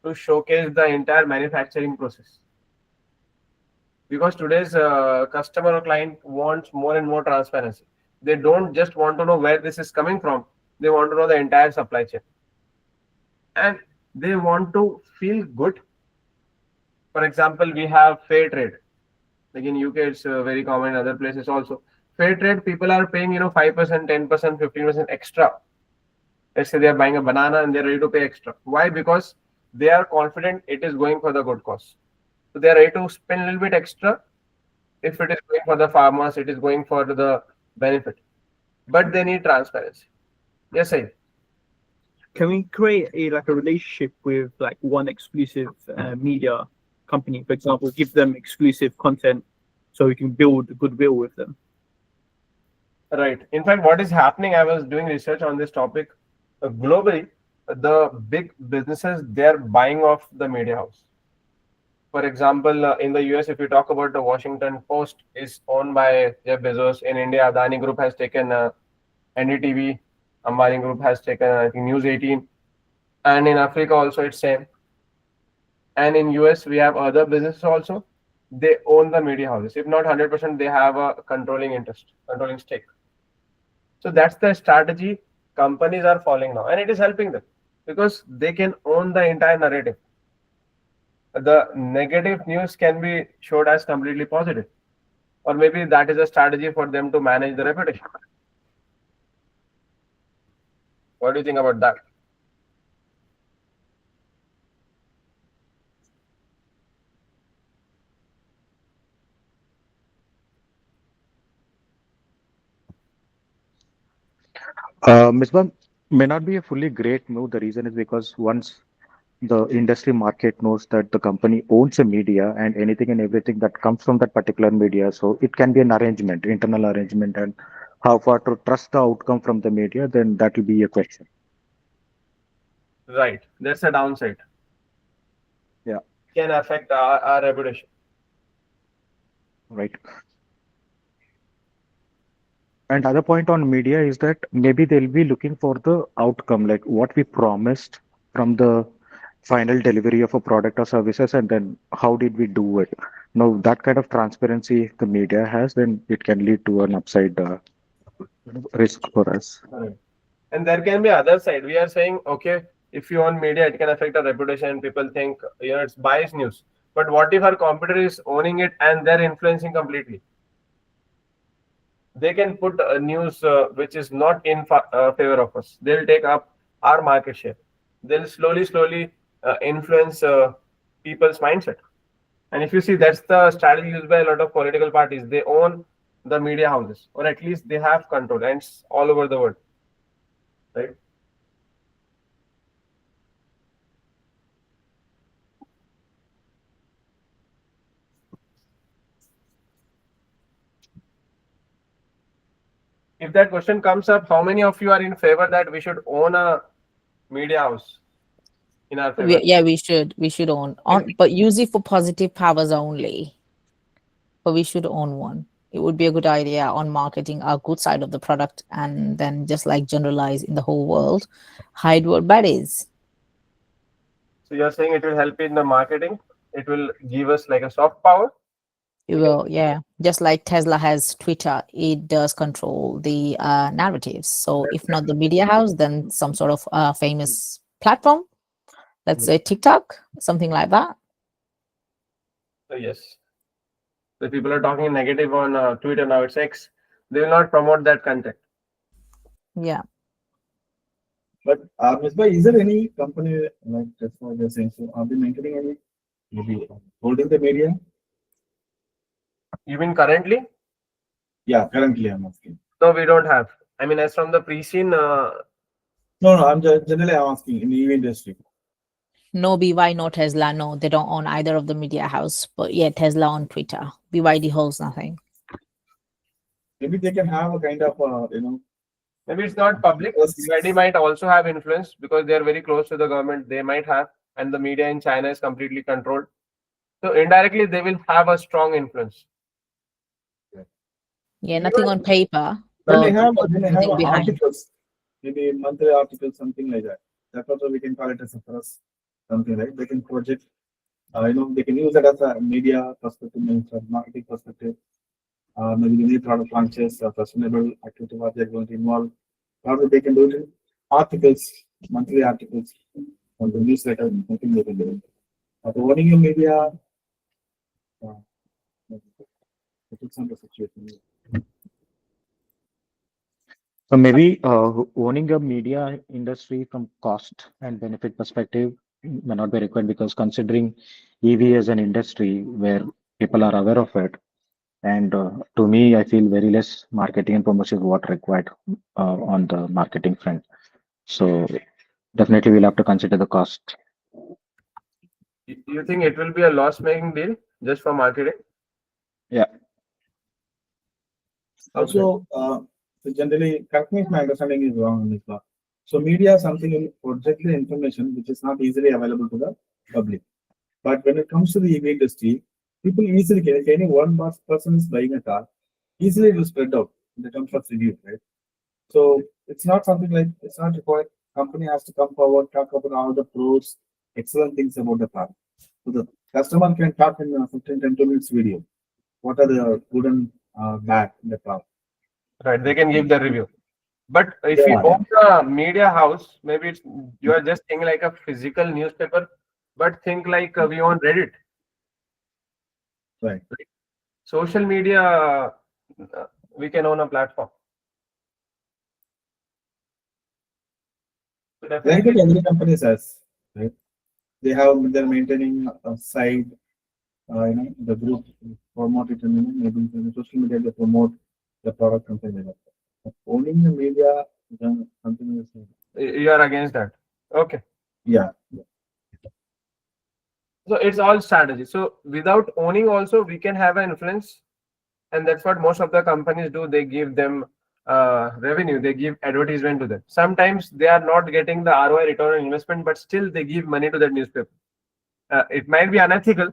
to showcase the entire manufacturing process. Because today's customer or client wants more and more transparency. They don't just want to know where this is coming from, they want to know the entire supply chain. And they want to feel good. For example, we have fair trade. Like in UK, it's very common in other places also. Fair trade, people are paying 5%, 10%, 15% extra. Let's say they are buying a banana and they're ready to pay extra. Why? Because they are confident it is going for the good cause. So they are ready to spend a little bit extra if it is going for the farmers, it is going for the benefit. But they need transparency. Yes, I. Can we create a relationship with like one exclusive media company, for example, give them exclusive content so we can build goodwill with them? Right. In fact, what is happening, I was doing research on this topic. Globally, the big businesses, they're buying off the media house. For example, in the US, if you talk about the Washington Post is owned by Jeff Bezos. In India, Adani Group has taken NDTV. Ambani Group has taken, I think, News 18. And in Africa also, it's same. And in US, we have other businesses also. They own the media houses. If not 100%, they have a controlling interest, controlling stake. So that's the strategy companies are following now, and it is helping them because they can own the entire narrative. The negative news can be showed as completely positive, or maybe that is a strategy for them to manage the reputation. What do you think about that? Misbah may not be a fully great move. The reason is because once the industry market knows that the company owns a media and anything and everything that comes from that particular media, so it can be an arrangement, internal arrangement, and how far to trust the outcome from the media, then that will be a question. Right, that's a downside. Yeah. Can affect our reputation. Right. And other point on media is that maybe they'll be looking for the outcome, like what we promised from the final delivery of a product or services, and then how did we do it. Now that kind of transparency if the media has, then it can lead to an upside risk for us. Correct. And there can be other side. We are saying, okay, if you own media, it can affect our reputation. People think it's biased news. But what if our competitor is owning it and they're influencing completely? They can put news which is not in favor of us. They'll take up our market share. They'll slowly influence people's mindset. And if you see, that's the strategy used by a lot of political parties. They own the media houses, or at least they have control, and it's all over the world, right? If that question comes up, how many of you are in favor that we should own a media house in our favor? Yeah, we should own but use it for positive powers only. But we should own one. It would be a good idea on marketing our good side of the product, and then just like generalize in the whole world, hide what bad is. So you're saying it will help in the marketing? It will give us like a soft power? It will, yeah. Just like Tesla has Twitter, it does control the narratives. So if not the media house, then some sort of famous platform. Let's say TikTok, something like that. So yes. So people are talking negative on Twitter now, it's X. They will not promote that content. Yeah. But Misbah, is there any company like that's what you're saying? So are they maintaining any maybe holding the media? You mean currently? Yeah, currently I'm asking. No, we don't have. I mean, as from the pre-scene, No, I'm generally asking in the EV industry. No BY, no Tesla. No, they don't own either of the media house. But yeah, Tesla on Twitter. BYD holds nothing. Maybe they can have a kind of, maybe it's not public. BYD might also have influence because they are very close to the government. They might have, and the media in China is completely controlled. So indirectly, they will have a strong influence. Yeah, nothing on paper. When they But have something behind. articles, maybe monthly articles, something like that. That's also we can call it as a press, something like they can project. They can use it as a media perspective, means a marketing perspective. Maybe the new product launches, sustainable activity what they're going to involve. Probably they can do it in articles, monthly articles on the newsletter, something they can do. But owning a media, it's not the situation. So maybe owning a media industry from cost and benefit perspective may not be required, because considering EV as an industry where people are aware of it, and to me, I feel very less marketing and promotion is what required on the marketing front. So definitely we'll have to consider the cost. You think it will be a loss-making deal just for marketing? Yeah. Also, so generally, correct me if my understanding is wrong on this law. So media is something will project the information which is not easily available to the public. But when it comes to the EV industry, people easily can, if any one person is buying a car, easily it will spread out in the terms of review, right? So it's not something like, it's not required. Company has to come forward, talk about all the pros, excellent things about the car. So the customer can talk in a 15, 20 minutes video. What are the good and bad in the car? Right, they can give the review. But if Yeah. you own a media house, maybe it's you are just thinking like a physical newspaper, but think like we own Reddit. Right. Social media, we can own a platform. So Like definitely, every company has, right? They're maintaining a site, the group promote it, and maybe in social media they promote the product, something like that. But owning the media, then something is, you are against that. Okay. yeah. So it's all strategy. So without owning also, we can have an influence. And that's what most of the companies do. They give them revenue. They give advertisement to them. Sometimes they are not getting the ROI, return on investment, but still they give money to that newspaper. It might be unethical.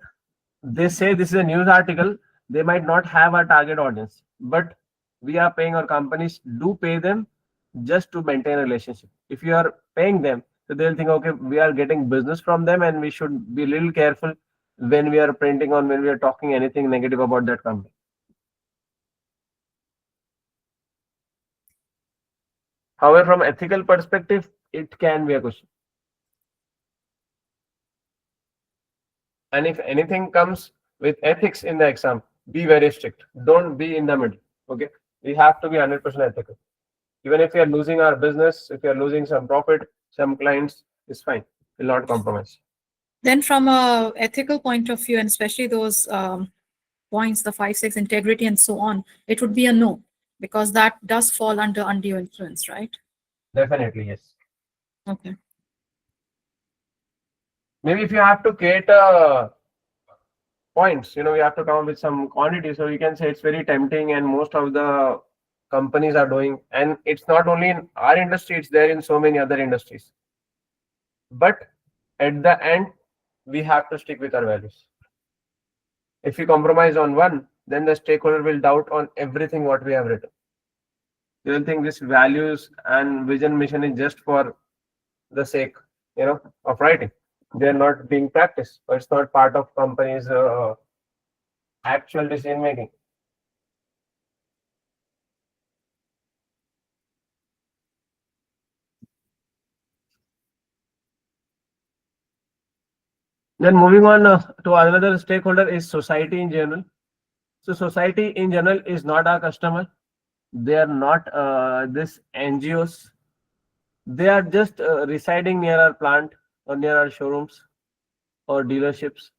They say this is a news article. They might not have a target audience, but we are paying, our companies do pay them just to maintain a relationship. If you are paying them, so they'll think, okay, we are getting business from them, and we should be a little careful when we are printing on, when we are talking anything negative about that company. However, from ethical perspective, it can be a question. And if anything comes with ethics in the exam, be very strict. Don't be in the middle. Okay, we have to be 100% ethical. Even if we are losing our business, if we are losing some profit, some clients, it's fine. We'll not compromise. Then from a ethical point of view, and especially those points, the 5, 6, integrity and so on, it would be a no, because that does fall under undue influence, right? Definitely, yes. Okay. Maybe if you have to create points, we have to come up with some quantity. So you can say it's very tempting, and most of the companies are doing, and it's not only in our industry, it's there in so many other industries. But at the end, we have to stick with our values. If we compromise on one, then the stakeholder will doubt on everything what we have written. They will think this values and vision mission is just for the sake, of writing. They are not being practiced, or it's not part of company's actual decision making. Then moving on to another stakeholder is society in general. So society in general is not our customer. They are not this NGOs. They are just residing near our plant or near our showrooms or dealerships.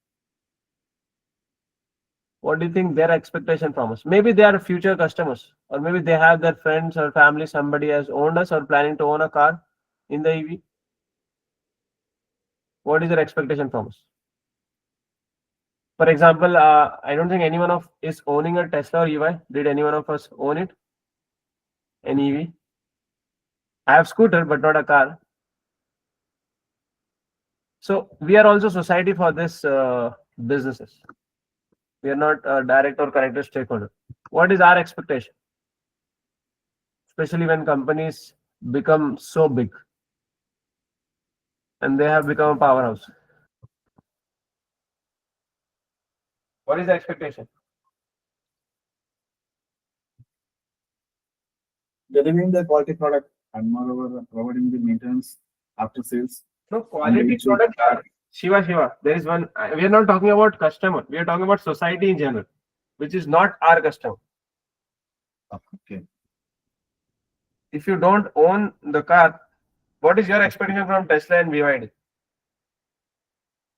What do you think their expectation from us? Maybe they are future customers, or maybe they have their friends or family, somebody has owned us or planning to own a car in the EV. What is their expectation from us? For example, I don't think anyone of is owning a Tesla or EY. Did any one of us own it? An EV? I have scooter, but not a car. So we are also society for this businesses. We are not a direct or connected stakeholder. What is our expectation? Especially when companies become so big and they have become a powerhouse. What is the expectation? Delivering the quality product and moreover providing the maintenance after sales. No, quality product. Shiva, there is one. We are not talking about customer. We are talking about society in general, which is not our customer. Okay. If you don't own the car, what is your expectation from Tesla and BYD?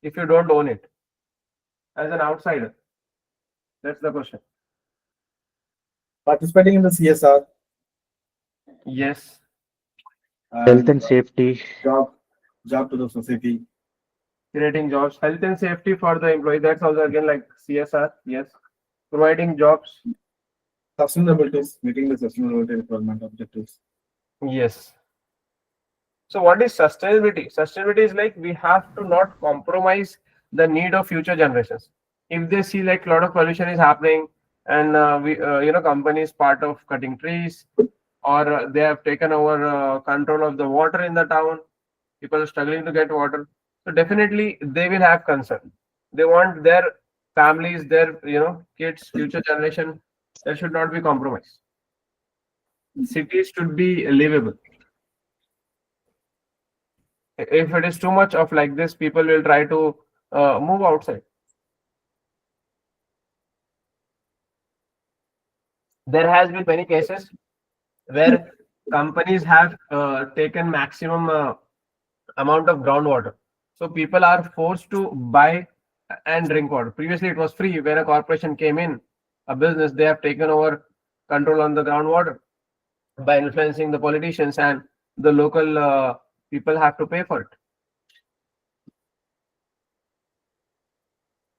If you don't own it as an outsider, that's the question. Participating in the CSR. Yes. Health and safety. Job to the society. Creating jobs, health and safety for the employee. That's also again like CSR. Yes. Providing jobs. Sustainability, meeting the sustainability requirement objectives. Yes. So what is sustainability? Sustainability is like we have to not compromise the need of future generations. If they see like a lot of pollution is happening and companies part of cutting trees, or they have taken over control of the water in the town, people are struggling to get water. So definitely they will have concern. They want their families, their kids, future generation, there should not be compromised. Cities should be livable. If it is too much of like this, people will try to move outside. There has been many cases where companies have taken maximum amount of groundwater. So people are forced to buy and drink water. Previously, it was free. When a corporation came in, a business, they have taken over control on the groundwater by influencing the politicians, and the local people have to pay for it.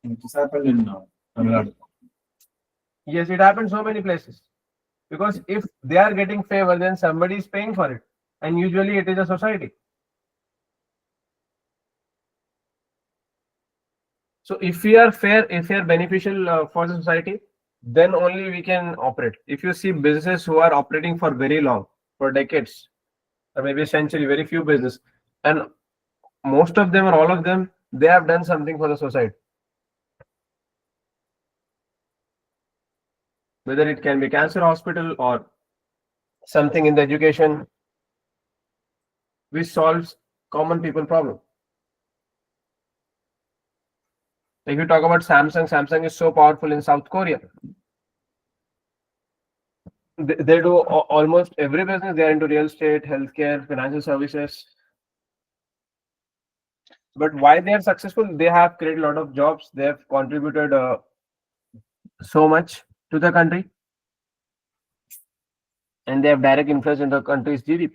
This happened in Tamil Nadu. Yes, it happens so many places. Because if they are getting favor, then somebody is paying for it. And usually it is a society. So if we are fair, if we are beneficial for the society, then only we can operate. If you see businesses who are operating for very long, for decades, or maybe a century, very few business, and most of them or all of them, they have done something for the society. Whether it can be cancer hospital or something in the education, which solves common people problem. If you talk about Samsung is so powerful in South Korea. They do almost every business. They are into real estate, healthcare, financial services. But why they are successful? They have created a lot of jobs. They have contributed so much to the country, and they have direct influence in the country's GDP.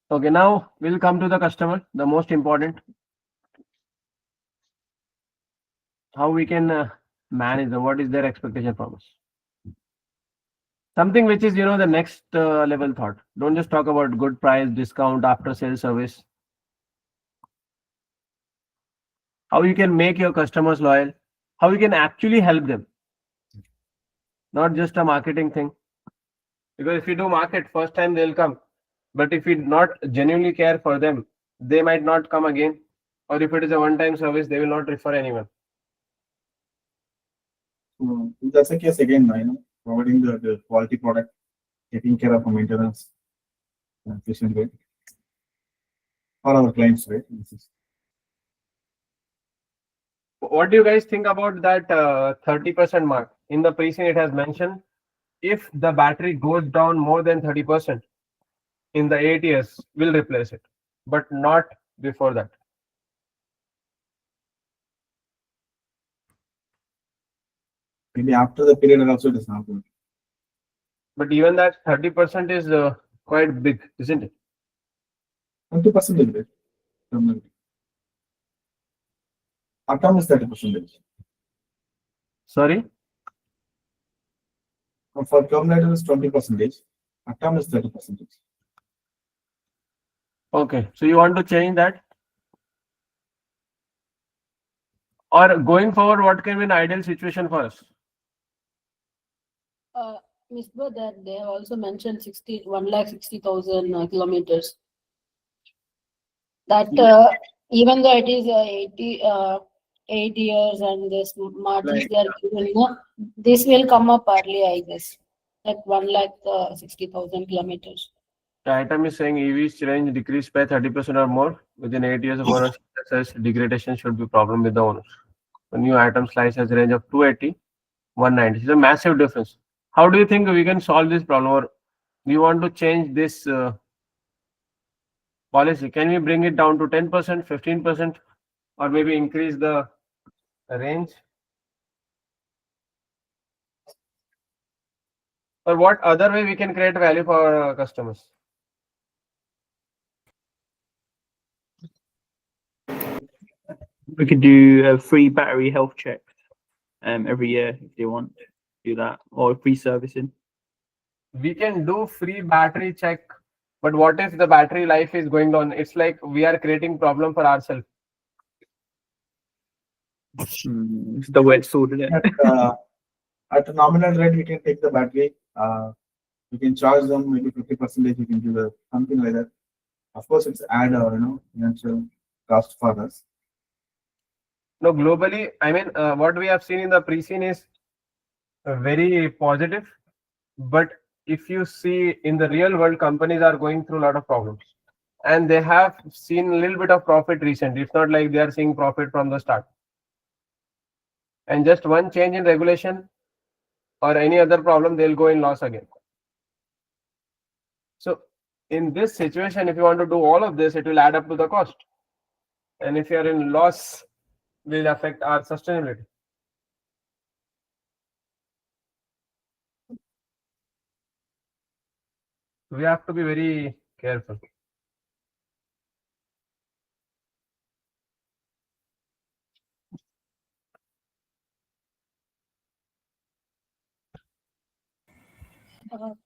Okay, now we'll come to the customer, the most important. How we can manage them? What is their expectation from us? Something which is the next level thought. Don't just talk about good price, discount, after sales service. How you can make your customers loyal, how you can actually help them, not just a marketing thing. Because if you do market, first time they'll come, but if we not genuinely care for them, they might not come again, or if it is a one-time service, they will not refer anyone. So that's the case again, providing the quality product, taking care of maintenance, efficient way for our clients, right? What do you guys think about that 30% mark? In the pre-scene, it has mentioned if the battery goes down more than 30% in the 8 years, we'll replace it, but not before that. Maybe after the period also it is not going. But even that 30% is quite big, isn't it? 20% is it. Atom is 30%. Sorry? For Cewmlator is 20%. Atom is 30%. Okay, so you want to change that? Or going forward, what can be an ideal situation for us? Ms. that they have also mentioned 1,60,000 kilometers. That even though it is 8 years and this margins Like- they are given, this will come up early, I guess. Like 1,60,000 kilometers. The item is saying EV's range decreased by 30% or more within 8 years of ownership. Such degradation should be problem with the owners. The new item slice has a range of 280, 190. It's a massive difference. How do you think we can solve this problem, or do you want to change this policy? Can we bring it down to 10%, 15%, or maybe increase the range? Or what other way we can create value for our customers? We could do a free battery health check every year if they want to do that, or free servicing. We can do free battery check, but what if the battery life is going down? It's like we are creating problem for ourselves. It's the way it's sorted it. At a nominal rate, we can take the battery. We can charge them maybe 50%. We can do something like that. Of course, it's add financial cost for us. No, globally, I mean, what we have seen in the pre-scene is very positive, but if you see in the real world, companies are going through a lot of problems, and they have seen a little bit of profit recently. It's not like they are seeing profit from the start. And just one change in regulation or any other problem, they'll go in loss again. So in this situation, if you want to do all of this, it will add up to the cost. And if you are in loss, will affect our sustainability. We have to be very careful.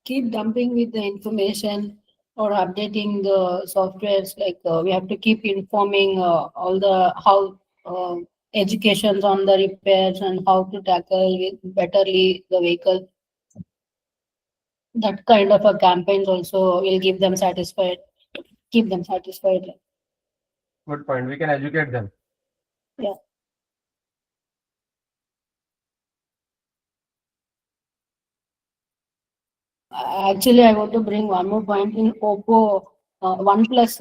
Keep dumping with the information or updating the softwares. Like we have to keep informing all the how educations on the repairs and how to tackle with betterly the vehicle. That kind of a campaigns also will give them satisfied, keep them satisfied. Good point. We can educate them. Yeah. Actually, I want to bring one more point in Oppo OnePlus.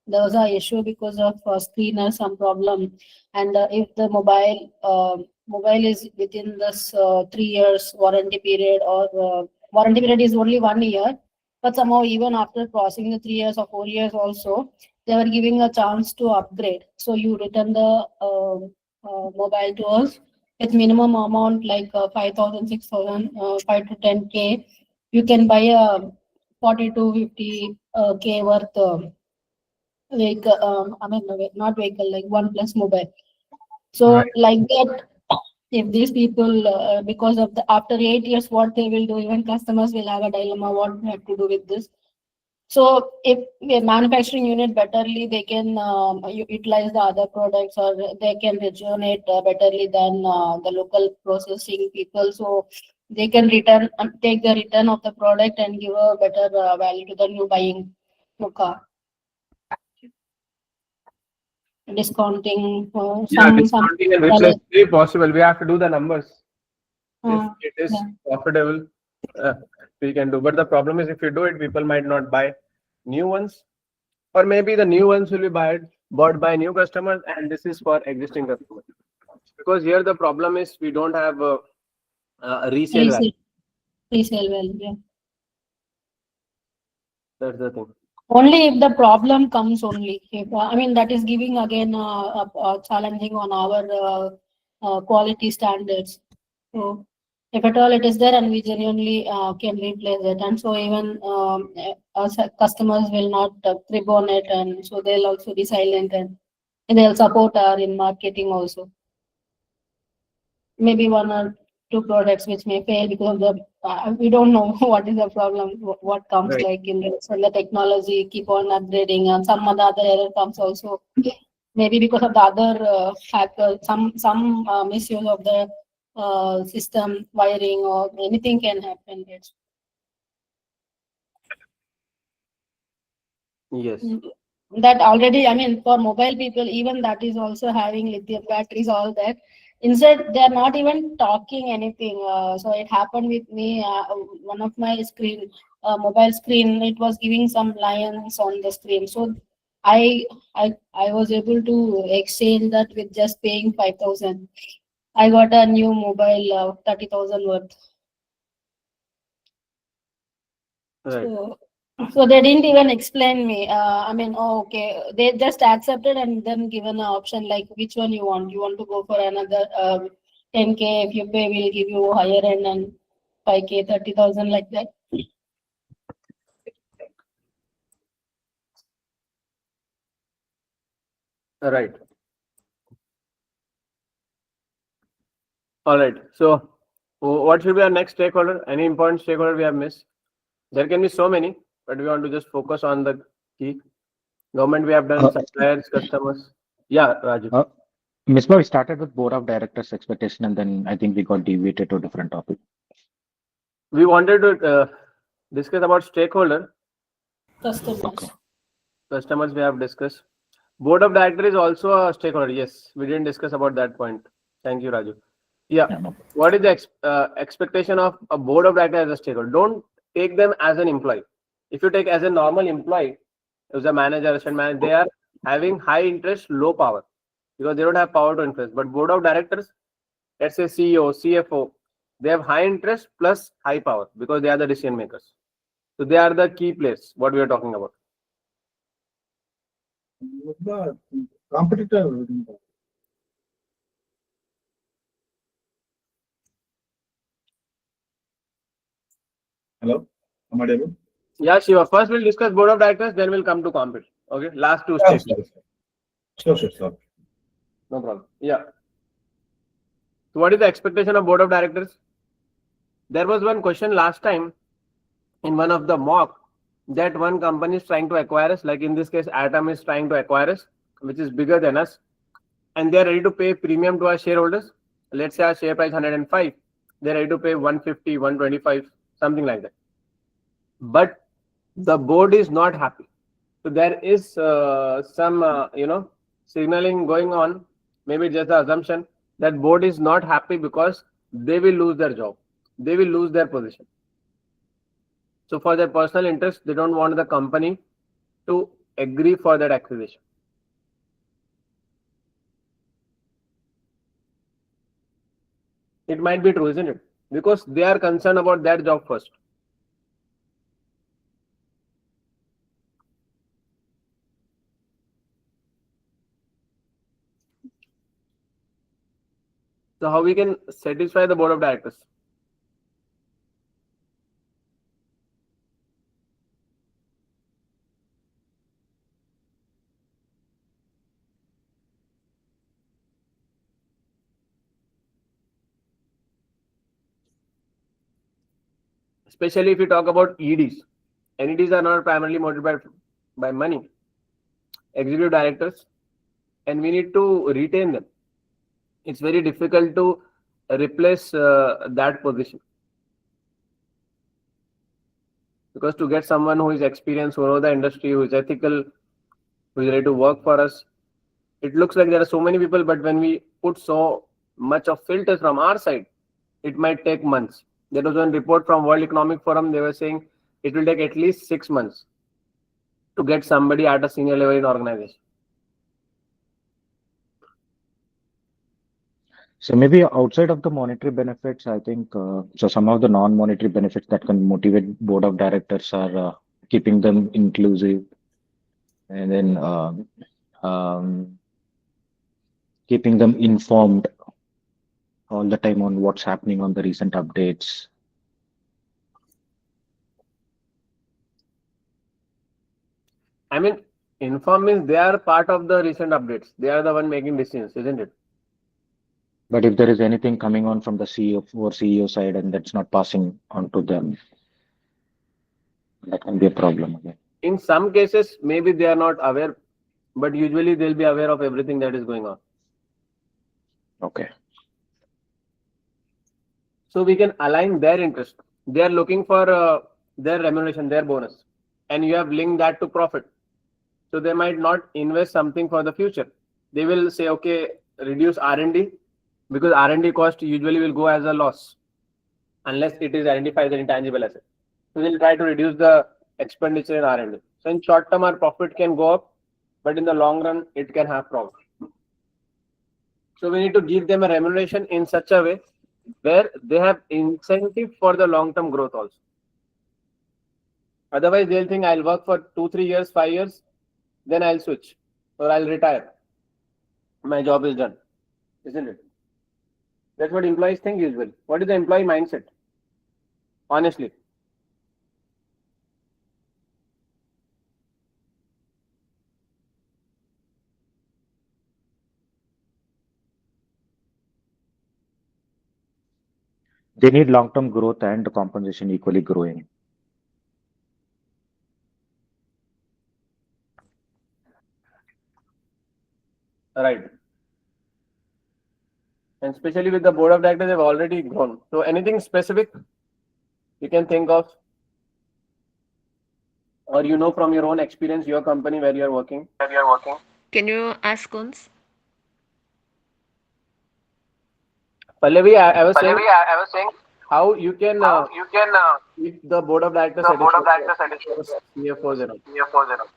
There was an issue because of screen or some problem, and if the mobile is within this 3 years warranty period, or warranty period is only 1 year, but somehow even after crossing the 3 years or 4 years also, they were giving a chance to upgrade. So you return the mobile to us with minimum amount like 5,000, 6,000, 5 to 10K. You can buy a 40 to 50K worth vehicle. I mean, not vehicle, like OnePlus mobile. So Right. like that, if these people, because of the after 8 years, what they will do, even customers will have a dilemma what we have to do with this. So if a manufacturing unit betterly, they can utilize the other products, or they can rejuvenate betterly than the local processing people. So they can return take the return of the product and give a better value to the new buying car. Discounting Yeah, discounting and replace very possible. We have to do the numbers. If it is profitable, we can do. But the problem is, if you do it, people might not buy new ones, or maybe the new ones will be bought by new customers, and this is for existing customers. Because here the problem is we don't have a resale value. Resale value, yeah. That's the thing. Only if the problem comes only. If, I mean, that is giving again challenging on our quality standards. So if at all it is there and we genuinely can replace it, and so even us customers will not crib on it, and so they'll also be silent, and they'll support our in marketing also. Maybe one or two products which may fail because of the we don't know what is the problem, what comes Right. like in the, so the technology keep on upgrading, and some other error comes also. Maybe because of the other hacker, some misuse of the system wiring or anything can happen. It's, Yes. that already, I mean, for mobile people, even that is also having lithium batteries, all that. Instead, they are not even talking anything. So it happened with me. One of my screen, mobile screen, it was giving some lines on the screen. So I was able to exchange that with just paying 5,000. I got a new mobile, 30,000 worth. Right. So they didn't even explain me. I mean, oh, okay. They just accepted and then given an option like which one you want. You want to go for another 10K. If you pay, we'll give you higher end, and 5K, 30,000 like that. Right. All right. So, what should be our next stakeholder? Any important stakeholder we have missed? There can be so many, but we want to just focus on the key. Government we have done, suppliers, customers. Yeah, Raju. Misbah, we started with board of directors expectation, and then I think we got deviated to a different topic. We wanted to discuss about stakeholder. Customers. Okay. Customers we have discussed. Board of directors is also a stakeholder. Yes, we didn't discuss about that point. Thank you, Raju. Yeah. Yeah, no. What is the expectation of a board of directors as a stakeholder? Don't take them as an employee. If you take as a normal employee, as a manager, assistant manager, they are having high interest, low power because they don't have power to influence. But board of directors, let's say CEO, CFO, they have high interest plus high power because they are the decision makers. So they are the key players. What we are talking about. The competitor. Hello, am I able? Yeah, Shiva. First we'll discuss board of directors, then we'll come to compete. Okay. Last two steps. Sure. No problem. Yeah. So what is the expectation of board of directors? There was one question last time in one of the mock that one company is trying to acquire us, like in this case, Atom is trying to acquire us, which is bigger than us, and they are ready to pay premium to our shareholders. Let's say our share price 105, they're ready to pay 150, 125, something like that. But the board is not happy. So there is some, signaling going on. Maybe just the assumption that board is not happy because they will lose their job. They will lose their position. So for their personal interest, they don't want the company to agree for that acquisition. It might be true, isn't it? Because they are concerned about their job first. So how we can satisfy the board of directors? Especially if you talk about EDs. NEDs are not primarily motivated by money. Executive directors, and we need to retain them. It's very difficult to replace that position. Because to get someone who is experienced, who knows the industry, who is ethical, who is ready to work for us, it looks like there are so many people, but when we put so much of filters from our side, it might take months. There was one report from World Economic Forum, they were saying it will take at least 6 months to get somebody at a senior level in organization. So maybe outside of the monetary benefits, I think so some of the non-monetary benefits that can motivate board of directors are keeping them inclusive, and then keeping them informed, all the time on what's happening on the recent updates. I mean, inform means they are part of the recent updates. They are the one making decisions, isn't it? But if there is anything coming on from the CEO or CEO side and that's not passing on to them, that can be a problem again. In some cases, maybe they are not aware, but usually they'll be aware of everything that is going on. Okay. So we can align their interest. They are looking for their remuneration, their bonus, and you have linked that to profit. So they might not invest something for the future. They will say, okay, reduce R&D, because R&D cost usually will go as a loss unless it is identified as an intangible asset. So they'll try to reduce the expenditure in R&D. So in short term, our profit can go up, but in the long run, it can have problem. So we need to give them a remuneration in such a way where they have incentive for the long-term growth also. Otherwise, they'll think I'll work for 2-3 years, 5 years, then I'll switch or I'll retire. My job is done, isn't it? That's what employees think usually. What is the employee mindset? Honestly. They need long-term growth and compensation equally growing. Right. And especially with the board of directors, they've already grown. So anything specific you can think of, or you know from your own experience, your company where you're working? Can you ask once? Pallavi, I was saying how you can keep the board of directors satisfied, CFOs and all.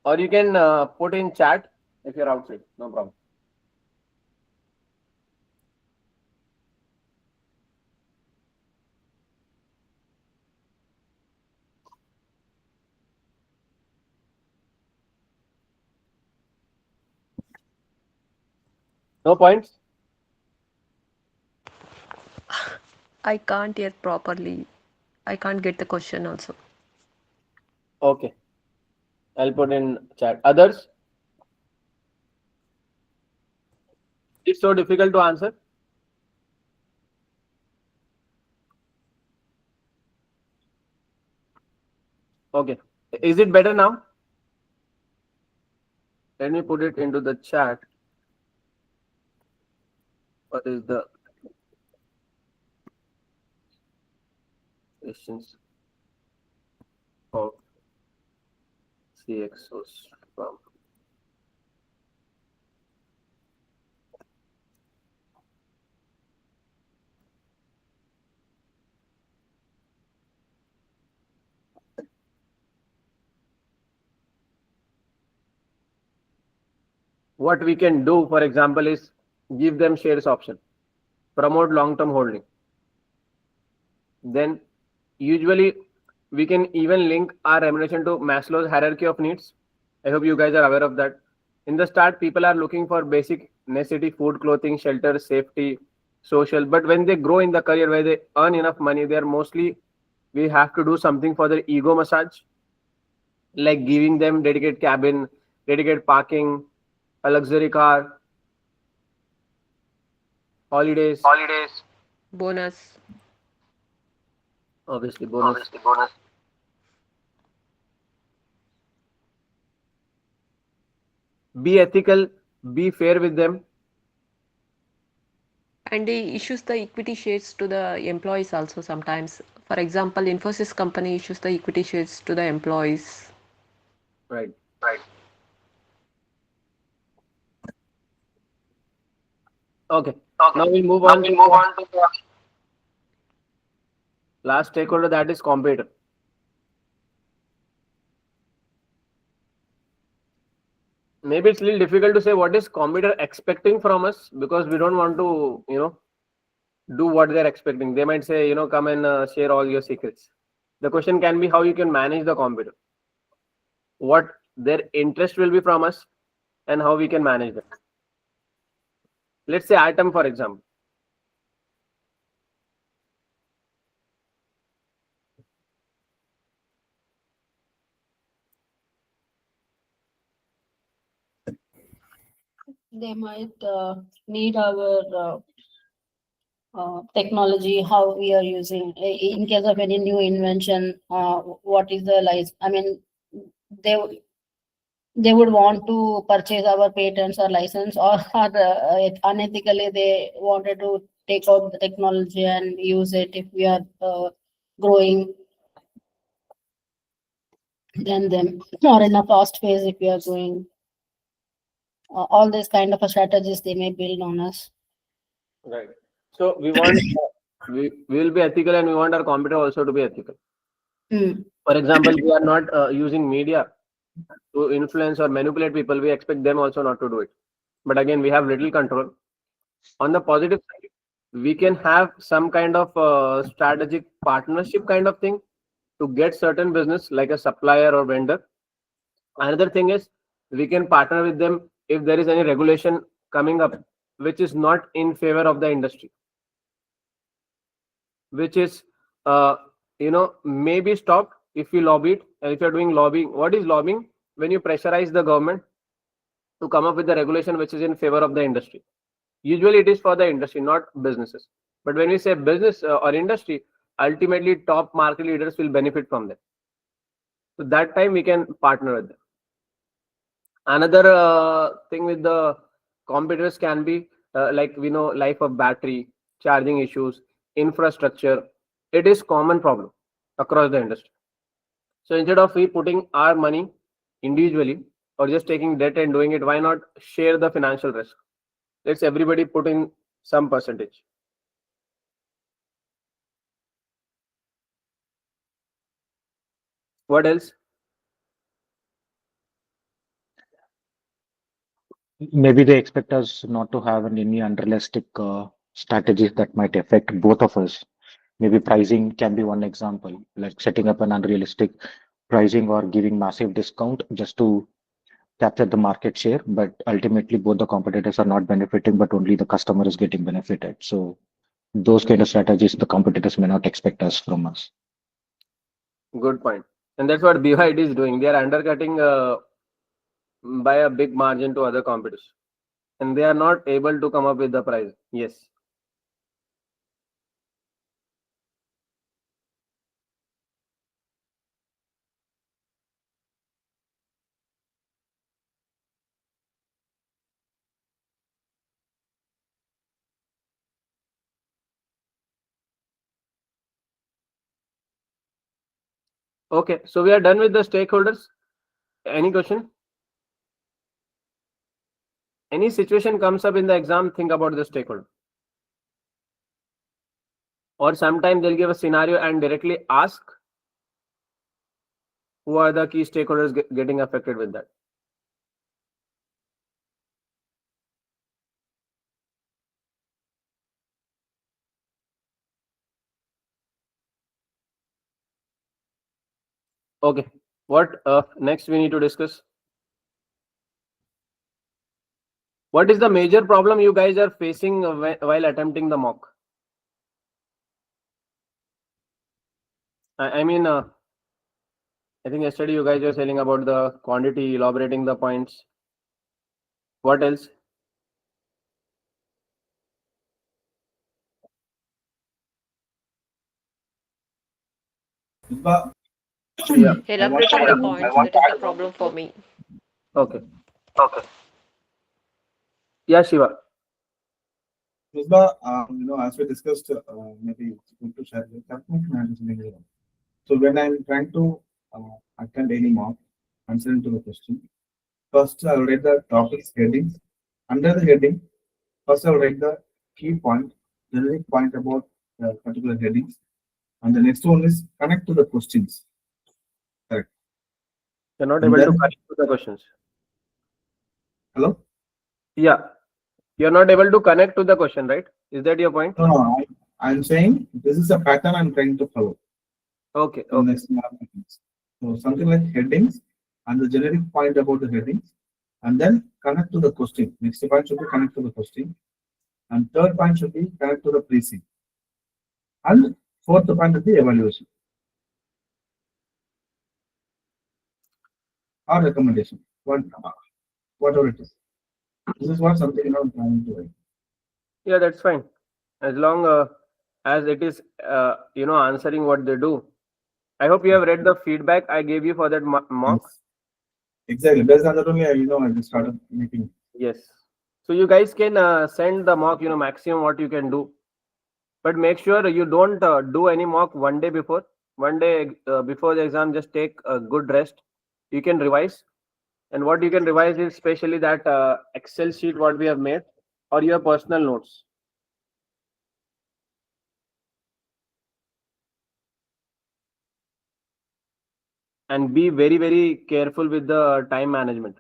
Or you can put in chat if you're outside, no problem. No points? I can't hear properly. I can't get the question also. Okay. I'll put in chat. Others? It's so difficult to answer. Okay. Is it better now? Let me put it into the chat. What is the questions of CXOs from? What we can do, for example, is give them shares option, promote long-term holding. Then usually we can even link our remuneration to Maslow's hierarchy of needs. I hope you guys are aware of that. In the start, people are looking for basic necessity, food, clothing, shelter, safety, social. But when they grow in the career where they earn enough money, they are mostly, we have to do something for their ego massage, like giving them dedicated cabin, dedicated parking, a luxury car, holidays, Bonus. obviously bonus. Be ethical, be fair with them. And they issues the equity shares to the employees also sometimes. For example, Infosys company issues the equity shares to the employees. Right. Okay. Now we'll move on to last stakeholder, that is competitor. Maybe it's a little difficult to say what is competitor expecting from us, because we don't want to, do what they're expecting. They might say, come and share all your secrets. The question can be how you can manage the competitor. What their interest will be from us, and how we can manage them. Let's say Atom, for example. They might need our technology, how we are using in case of any new invention. What is the license? I mean, they would want to purchase our patents or license, or unethically they wanted to take out the technology and use it if we are growing than them, or in a fast phase if we are going. All these kind of strategies they may build on us. Right. So we want we will be ethical, and we want our competitor also to be ethical. For example, we are not using media to influence or manipulate people. We expect them also not to do it. But again, we have little control. On the positive side, we can have some kind of strategic partnership kind of thing to get certain business like a supplier or vendor. Another thing is we can partner with them if there is any regulation coming up which is not in favor of the industry, which is maybe stopped if you lobby it. And if you're doing lobbying, what is lobbying? When you pressurize the government to come up with the regulation which is in favor of the industry. Usually it is for the industry, not businesses. But when we say business or industry, ultimately top market leaders will benefit from them. So that time we can partner with them. Another thing with the competitors can be like we know life of battery, charging issues, infrastructure. It is common problem across the industry. So instead of we putting our money individually or just taking debt and doing it, why not share the financial risk? Let's everybody put in some percentage. What else? Maybe they expect us not to have any unrealistic strategies that might affect both of us. Maybe pricing can be one example, like setting up an unrealistic pricing or giving massive discount just to capture the market share. But ultimately, both the competitors are not benefiting, but only the customer is getting benefited. So those kind of strategies, the competitors may not expect us from us. Good point. And that's what BYD is doing. They are undercutting by a big margin to other competitors, and they are not able to come up with the price. Yes. Okay, so we are done with the stakeholders. Any question? Any situation comes up in the exam, think about the stakeholder. Or sometimes they'll give a scenario and directly ask who are the key stakeholders getting affected with that. Okay, what next we need to discuss? What is the major problem you guys are facing while attempting the mock? I mean, I think yesterday you guys were telling about the quantity, elaborating the points. What else? Yeah. Elaborating the points, that is the problem for me. Okay. Yeah, Shiva. Misbah, as we discussed, maybe it's good to share with you. So when I'm trying to attend any mock, answering to the question, first I'll write the topics headings. Under the heading, first I'll write the key point, generic point about the particular headings, and the next one is connect to the questions. Correct. You're not able to connect to the questions. Hello? Yeah. You're not able to connect to the question, right? Is that your point? No, I'm saying this is a pattern I'm trying to follow. Okay. So something like headings, and the generic point about the headings, and then connect to the question. Next point should be connect to the question, and third point should be connect to the precinct, and fourth point would be evaluation or recommendation, whatever it is. This is what something I'm planning to write. Yeah, that's fine. As long as it is, answering what they do. I hope you have read the feedback I gave you for that mock. Yes. Exactly. Based on that only, I just started making. Yes. So you guys can send the mock, maximum what you can do. But make sure you don't do any mock one day before. One day before the exam, just take a good rest. You can revise. And what you can revise is especially that Excel sheet what we have made or your personal notes. And be very, very careful with the time management.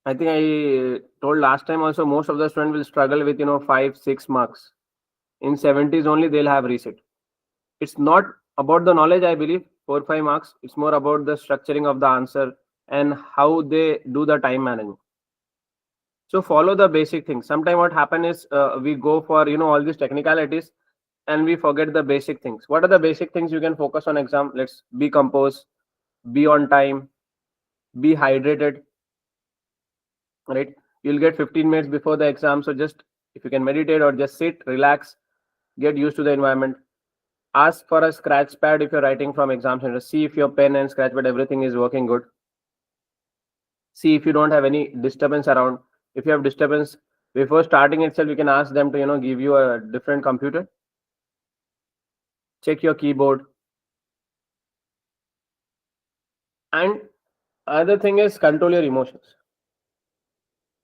I think I told last time also, most of the students will struggle with 5-6 marks. In 70s only they'll have reset. It's not about the knowledge, I believe, 4-5 marks. It's more about the structuring of the answer and how they do the time management. So follow the basic things. Sometimes what happens is we go for all these technicalities and we forget the basic things. What are the basic things you can focus on exam? Let's be composed, be on time, be hydrated. Right, you'll get 15 minutes before the exam, so just if you can meditate or just sit, relax, get used to the environment. Ask for a scratch pad if you're writing from exam center. See if your pen and scratch pad everything is working good. See if you don't have any disturbance around. If you have disturbance before starting itself, you can ask them to give you a different computer. Check your keyboard. And other thing is control your emotions.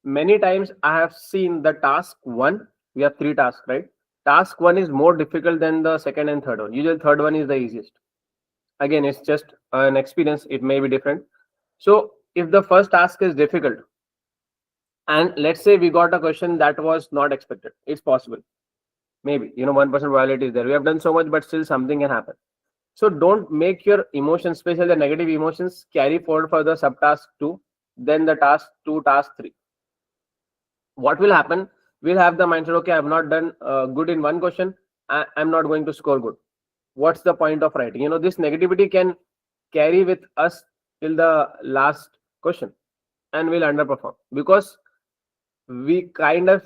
Many times I have seen the task 1, we have 3 tasks, right? Task 1 is more difficult than the second and third one. Usually third one is the easiest. Again, it's just an experience. It may be different. So if the first task is difficult, and let's say we got a question that was not expected, it's possible. Maybe, 1% probability is there. We have done so much, but still something can happen. So don't make your emotions, especially the negative emotions, carry forward for the subtask 2, then the task 2, task 3. What will happen? We'll have the mindset, okay, I've not done good in one question. I'm not going to score good. What's the point of writing? This negativity can carry with us till the last question and we'll underperform because we kind of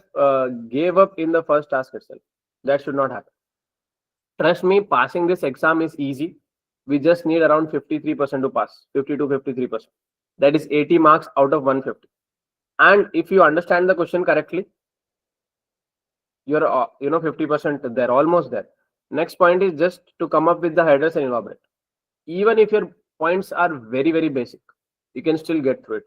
gave up in the first task itself. That should not happen. Trust me, passing this exam is easy. We just need around 53% to pass, 50 to 53%. That is 80 marks out of 150. And if you understand the question correctly, you're 50% there, almost there. Next point is just to come up with the headers and elaborate. Even if your points are very, very basic, you can still get through it.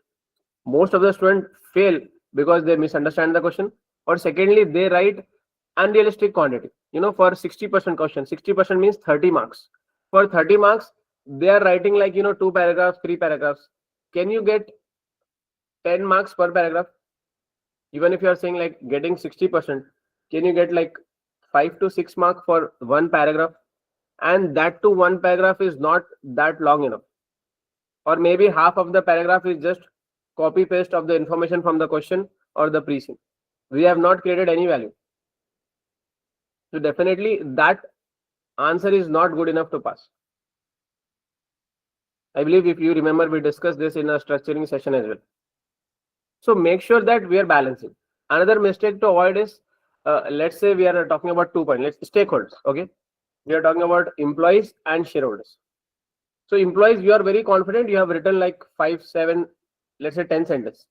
Most of the students fail because they misunderstand the question, or secondly, they write unrealistic quantity. For 60% question, 60% means 30 marks. For 30 marks, they are writing like 2 paragraphs, 3 paragraphs. Can you get 10 marks per paragraph? Even if you are saying like getting 60%, can you get like 5 to 6 marks for one paragraph? And that too, one paragraph is not that long enough. Or maybe half of the paragraph is just copy paste of the information from the question or the precinct. We have not created any value. So definitely that answer is not good enough to pass. I believe if you remember, we discussed this in a structuring session as well. So make sure that we are balancing. Another mistake to avoid is, let's say we are talking about 2 points. Let's stakeholders. Okay, we are talking about employees and shareholders. So employees, you are very confident. You have written like 5, 7, let's say 10 sentences,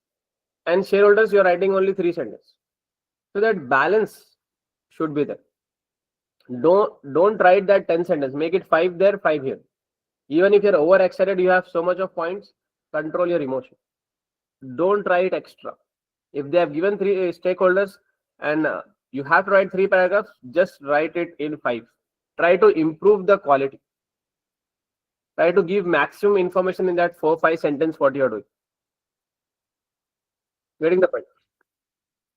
and shareholders, you are writing only 3 sentences. So that balance should be there. Don't write that 10 sentences. Make it 5 there, 5 here. Even if you're overexcited, you have so much of points. Control your emotion. Don't write extra. If they have given 3 stakeholders and you have to write 3 paragraphs, just write it in 5. Try to improve the quality. Try to give maximum information in that 4-5 sentence what you are doing. Getting the point?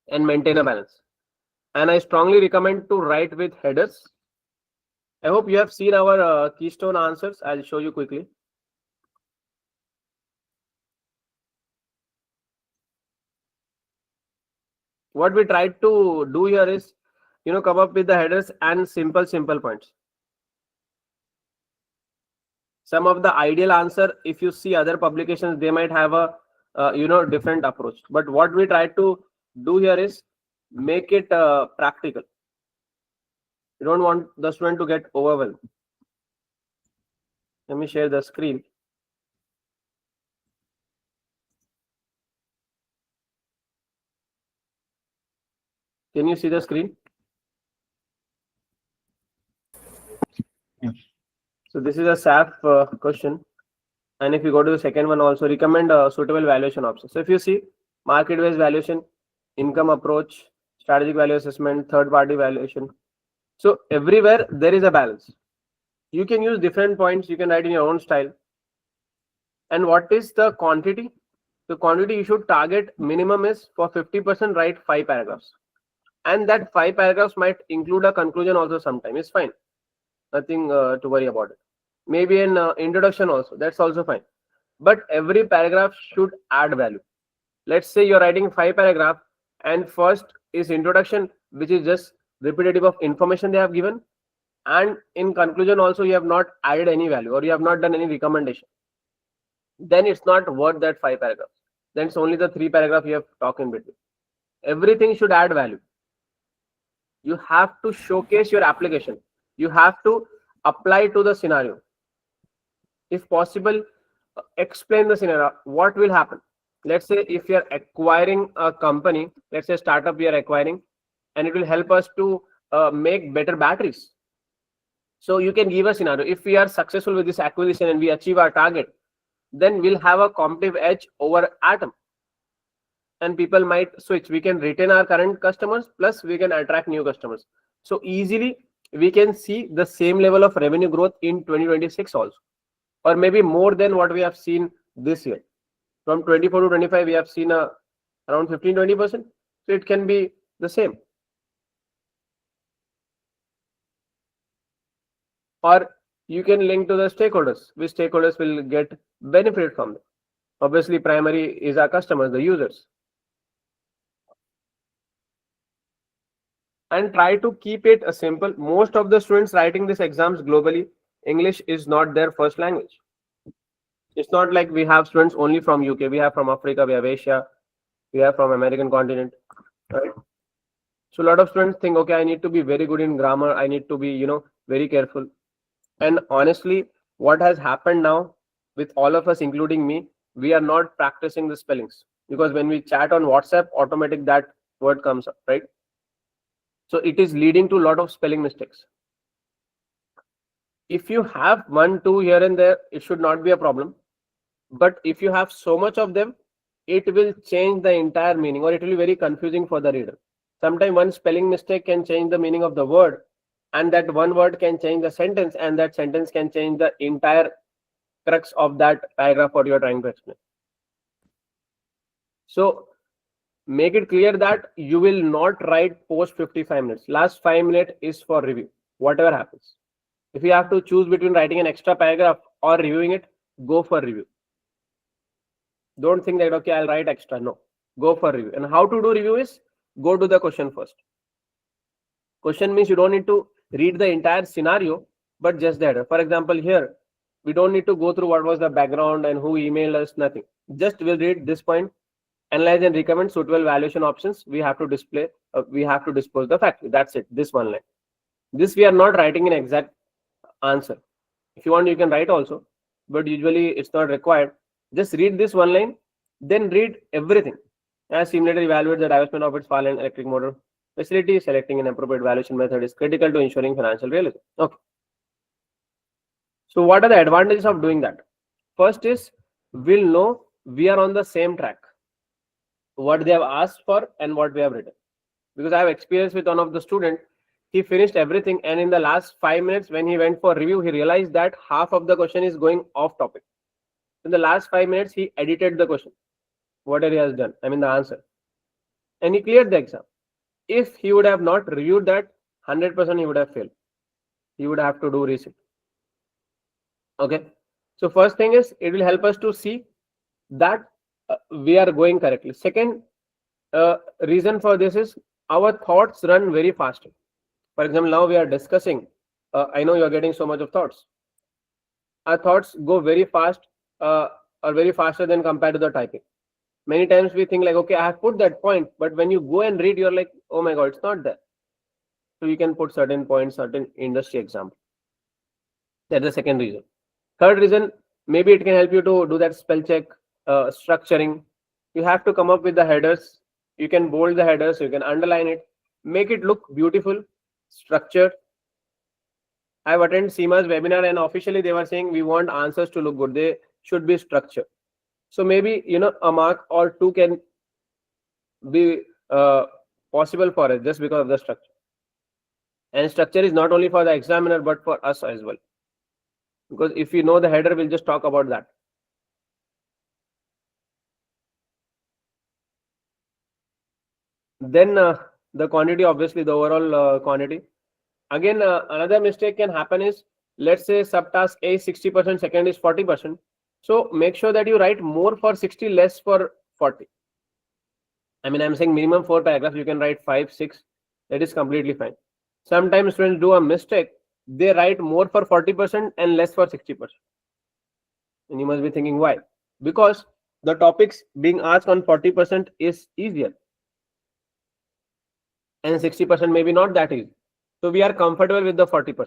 And maintain a balance. And I strongly recommend to write with headers. I hope you have seen our Keystone answers. I'll show you quickly. what we tried to do here is, come up with the headers and simple points. Some of the ideal answer, if you see other publications, they might have a different approach. But what we try to do here is make it practical. You don't want the student to get overwhelmed. Let me share the screen. Can you see the screen? Yeah. So this is a SAF question. And if you go to the second one, also recommend suitable valuation options. So if you see market-based valuation, income approach, strategic value assessment, third-party valuation. So everywhere there is a balance. You can use different points. You can write in your own style. And what is the quantity? The quantity you should target minimum is for 50%, write 5 paragraphs. And that 5 paragraphs might include a conclusion also sometime. It's fine. Nothing to worry about it. Maybe an introduction also. That's also fine. But every paragraph should add value. Let's say you're writing 5 paragraphs and first is introduction, which is just repetitive of information they have given. And in conclusion also you have not added any value or you have not done any recommendation. Then it's not worth that 5 paragraphs. Then it's only the 3 paragraphs you have talked in between. Everything should add value. You have to showcase your application. You have to apply to the scenario. If possible, explain the scenario. What will happen? Let's say if you are acquiring a company, let's say startup we are acquiring, and it will help us to make better batteries. So you can give a scenario. If we are successful with this acquisition and we achieve our target, then we'll have a competitive edge over Atom. And people might switch. We can retain our current customers, plus we can attract new customers. So easily we can see the same level of revenue growth in 2026 also, or maybe more than what we have seen this year. From 24 to 25, we have seen around 15-20%. So it can be the same. Or you can link to the stakeholders, which stakeholders will get benefit from them. Obviously, primary is our customers, the users. And try to keep it simple. Most of the students writing these exams globally, English is not their first language. It's not like we have students only from UK, we have from Africa, we have Asia, we have from American continent, right? So a lot of students think, okay, I need to be very good in grammar, I need to be, very careful. And honestly, what has happened now with all of us, including me, we are not practicing the spellings, because when we chat on WhatsApp, automatic that word comes up, right? So it is leading to a lot of spelling mistakes. If you have 1, 2 here and there, it should not be a problem. But if you have so much of them, it will change the entire meaning, or it will be very confusing for the reader. Sometimes one spelling mistake can change the meaning of the word, and that one word can change the sentence, and that sentence can change the entire crux of that paragraph what you are trying to explain. So make it clear that you will not write post 55 minutes. Last 5 minutes is for review, whatever happens. If you have to choose between writing an extra paragraph or reviewing it, go for review. Don't think that, okay, I'll write extra. No, go for review. And how to do review is, go to the question first. Question means you don't need to read the entire scenario, but just the header. For example, here, we don't need to go through what was the background and who emailed us, nothing. Just we'll read this point, analyze and recommend suitable valuation options. We have to display, we have to dispose the factory. That's it, this one line. This we are not writing an exact answer. If you want, you can write also, but usually it's not required. Just read this one line, then read everything. As Cewmlator evaluates the divestment of its Farland electric motor facility, selecting an appropriate valuation method is critical to ensuring financial realism. Okay. So what are the advantages of doing that? First is, we'll know we are on the same track. What they have asked for and what we have written. Because I have experience with one of the students, he finished everything, and in the last 5 minutes when he went for review, he realized that half of the question is going off topic. In the last 5 minutes, he edited the question, whatever he has done, I mean the answer, and he cleared the exam. If he would have not reviewed that, 100% he would have failed. He would have to do resit. Okay. So first thing is, it will help us to see that we are going correctly. Second, Reason for this is our thoughts run very fast. For example, now we are discussing. I know you are getting so much of thoughts. Our thoughts go very fast, or very faster than compared to the typing. Many times we think like, okay, I have put that point, but when you go and read, you're like, oh my god, it's not there. So you can put certain points, certain industry example. That's the second reason. Third reason, maybe it can help you to do that spell check, structuring. You have to come up with the headers. You can bold the headers, you can underline it, make it look beautiful, structured. I've attended CIMA's webinar and officially they were saying we want answers to look good. They should be structured. So maybe, a mark or two can be possible for us just because of the structure. And structure is not only for the examiner, but for us as well. Because if you know the header, we'll just talk about that. Then the quantity, obviously the overall quantity. Again, another mistake can happen is, let's say subtask A is 60%, second is 40%. So make sure that you write more for 60, less for 40. I mean, I'm saying minimum 4 paragraphs, you can write 5, 6, that is completely fine. Sometimes students do a mistake, they write more for 40% and less for 60%. And you must be thinking why? Because the topics being asked on 40% is easier. And 60% maybe not that easy. So we are comfortable with the 40%.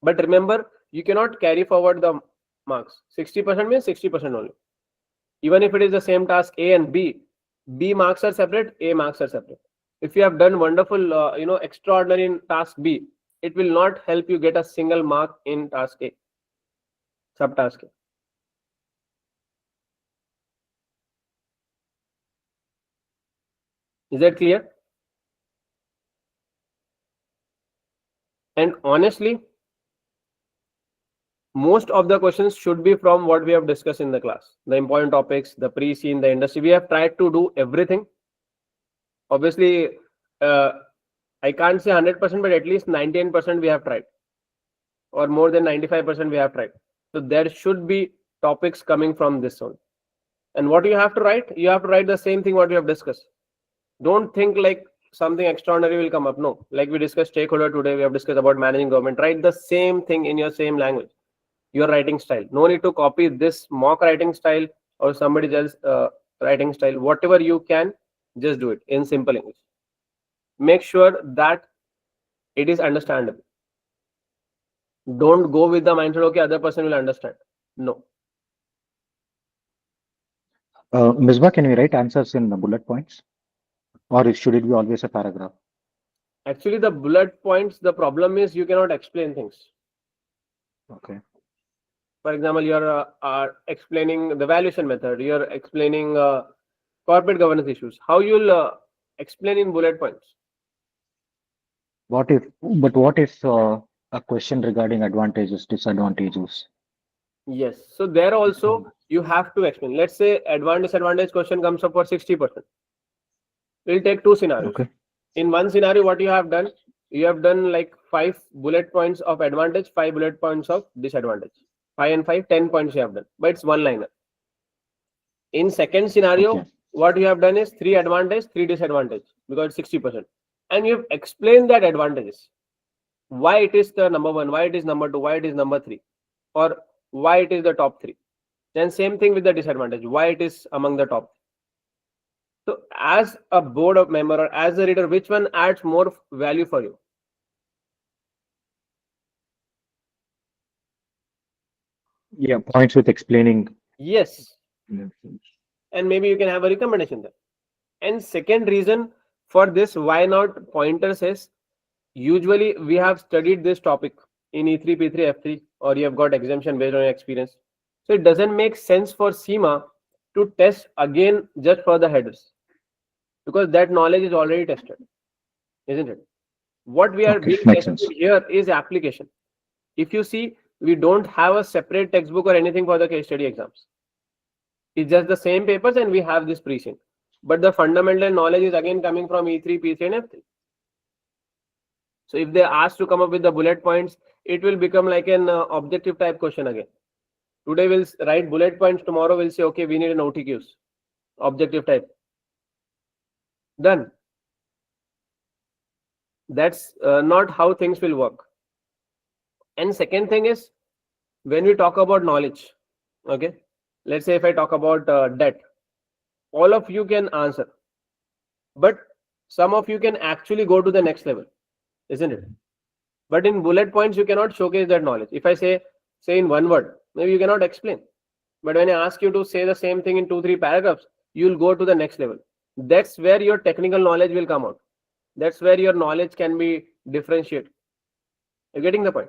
But remember, you cannot carry forward the marks. 60% means 60% only. Even if it is the same task A and B, B marks are separate, A marks are separate. If you have done wonderful, extraordinary in task B, it will not help you get a single mark in task A, subtask A. Is that clear? And honestly, most of the questions should be from what we have discussed in the class. The important topics, the pre-scene, the industry. We have tried to do everything. Obviously, I can't say 100%, but at least 99% we have tried. Or more than 95% we have tried. So there should be topics coming from this one. And what you have to write? You have to write the same thing what we have discussed. Don't think like something extraordinary will come up. No, like we discussed stakeholder today, we have discussed about managing government. Write the same thing in your same language, your writing style. No need to copy this mock writing style or somebody else's writing style. Whatever you can, just do it in simple English. Make sure that it is understandable. Don't go with the mindset, okay, other person will understand. No. Misbah, can we write answers in the bullet points? Or should it be always a paragraph? Actually, the bullet points, the problem is you cannot explain things. Okay. For example, you are explaining the valuation method, you are explaining corporate governance issues. How you will explain in bullet points? What if a question regarding advantages, disadvantages? Yes. So there also you have to explain. Let's say disadvantage question comes up for 60%. We'll take two scenarios. Okay. In one scenario, what you have done like 5 bullet points of advantage, 5 bullet points of disadvantage. 5 and 5, 10 points you have done, but it's one liner. In second scenario, Okay. what you have done is 3 advantage, 3 disadvantage, because it's 60%. And you have explained that advantages. Why it is the number 1, why it is number 2, why it is number 3, or why it is the top 3. Then same thing with the disadvantage, why it is among the top. So as a board of member or as a reader, which one adds more value for you? Yeah, points with explaining. Yes. And maybe you can have a recommendation there. And second reason for this, why not pointers, is usually we have studied this topic in E3, P3, F3, or you have got exemption based on your experience. So it doesn't make sense for CIMA to test again just for the headers, because that knowledge is already tested, isn't it? What we are Okay, being makes tested sense. here is application. If you see, we don't have a separate textbook or anything for the case study exams. It's just the same papers and we have this pre-sync. But the fundamental knowledge is again coming from E3, P3 and F3. So if they ask to come up with the bullet points, it will become like an objective type question again. Today we'll write bullet points, tomorrow we'll say, okay, we need an OTQs, objective type. Done. That's not how things will work. And second thing is, when we talk about knowledge, okay, let's say if I talk about debt, all of you can answer, but some of you can actually go to the next level, isn't it? But in bullet points, you cannot showcase that knowledge. If I say in one word, maybe you cannot explain. But when I ask you to say the same thing in 2-3 paragraphs, you'll go to the next level. That's where your technical knowledge will come out. That's where your knowledge can be differentiated. You're getting the point?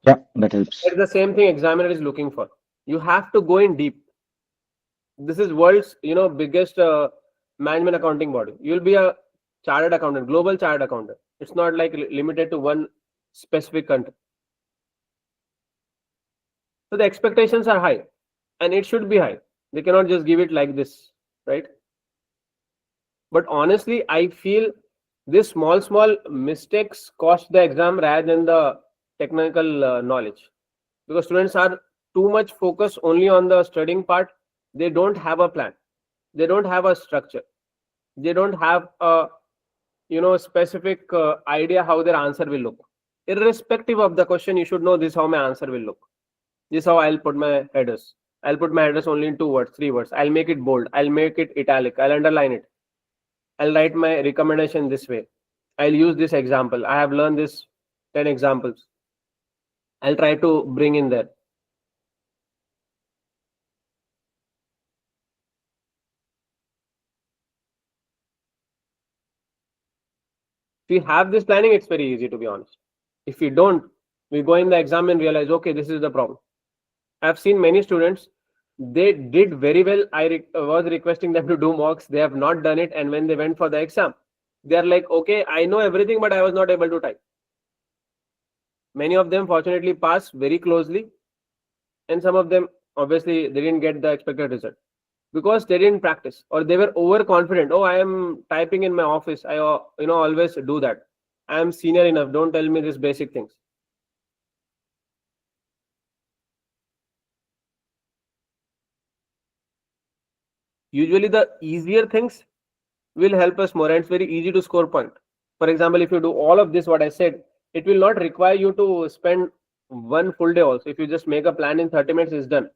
Yeah, that helps. That's the same thing examiner is looking for. You have to go in deep. This is world's biggest management accounting body. You'll be a chartered accountant, global chartered accountant. It's not like limited to one specific country. So the expectations are high, and it should be high. They cannot just give it like this, right? But honestly, I feel this small mistakes cost the exam rather than the technical knowledge, because students are too much focused only on the studying part. They don't have a plan. They don't have a structure. They don't have a specific idea how their answer will look. Irrespective of the question, you should know this how my answer will look. This is how I'll put my headers. I'll put my headers only in 2 words, 3 words. I'll make it bold. I'll make it italic. I'll underline it. I'll write my recommendation this way. I'll use this example. I have learned this 10 examples. I'll try to bring in there. If you have this planning, it's very easy, to be honest. If you don't, we go in the exam and realize, okay, this is the problem. I've seen many students, they did very well. I was requesting them to do mocks. They have not done it. And when they went for the exam, they're like, okay, I know everything, but I was not able to type. Many of them fortunately passed very closely. And some of them, obviously, they didn't get the expected result because they didn't practice, or they were overconfident. Oh, I am typing in my office. I always do that. I am senior enough. Don't tell me these basic things. Usually the easier things will help us more, and it's very easy to score point. For example, if you do all of this, what I said, it will not require you to spend one full day also. If you just make a plan in 30 minutes, it's done.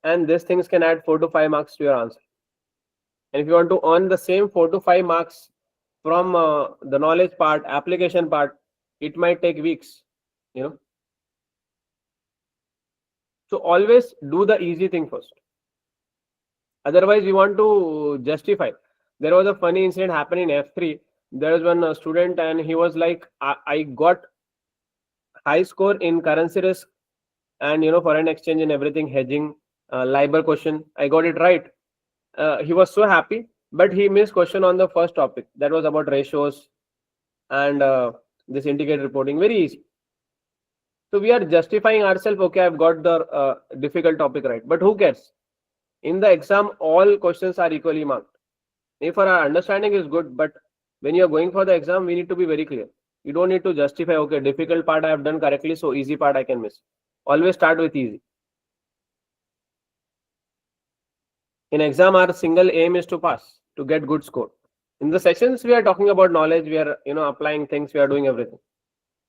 And these things can add 4 to 5 marks to your answer. And if you want to earn the same 4 to 5 marks from the knowledge part, application part, it might take weeks, So always do the easy thing first. Otherwise, we want to justify. There was a funny incident happening in F3. There was one student, and he was like, I got high score in currency risk and foreign exchange and everything, hedging, LIBOR question. I got it right. He was so happy, but he missed question on the first topic. That was about ratios and this integrated reporting. Very easy. So we are justifying ourselves. Okay, I've got the difficult topic right, but who cares? In the exam, all questions are equally marked. If our understanding is good, but when you're going for the exam, we need to be very clear. You don't need to justify, okay, difficult part I have done correctly, so easy part I can miss. Always start with easy. In exam, our single aim is to pass, to get good score. In the sessions, we are talking about knowledge, we are applying things, we are doing everything.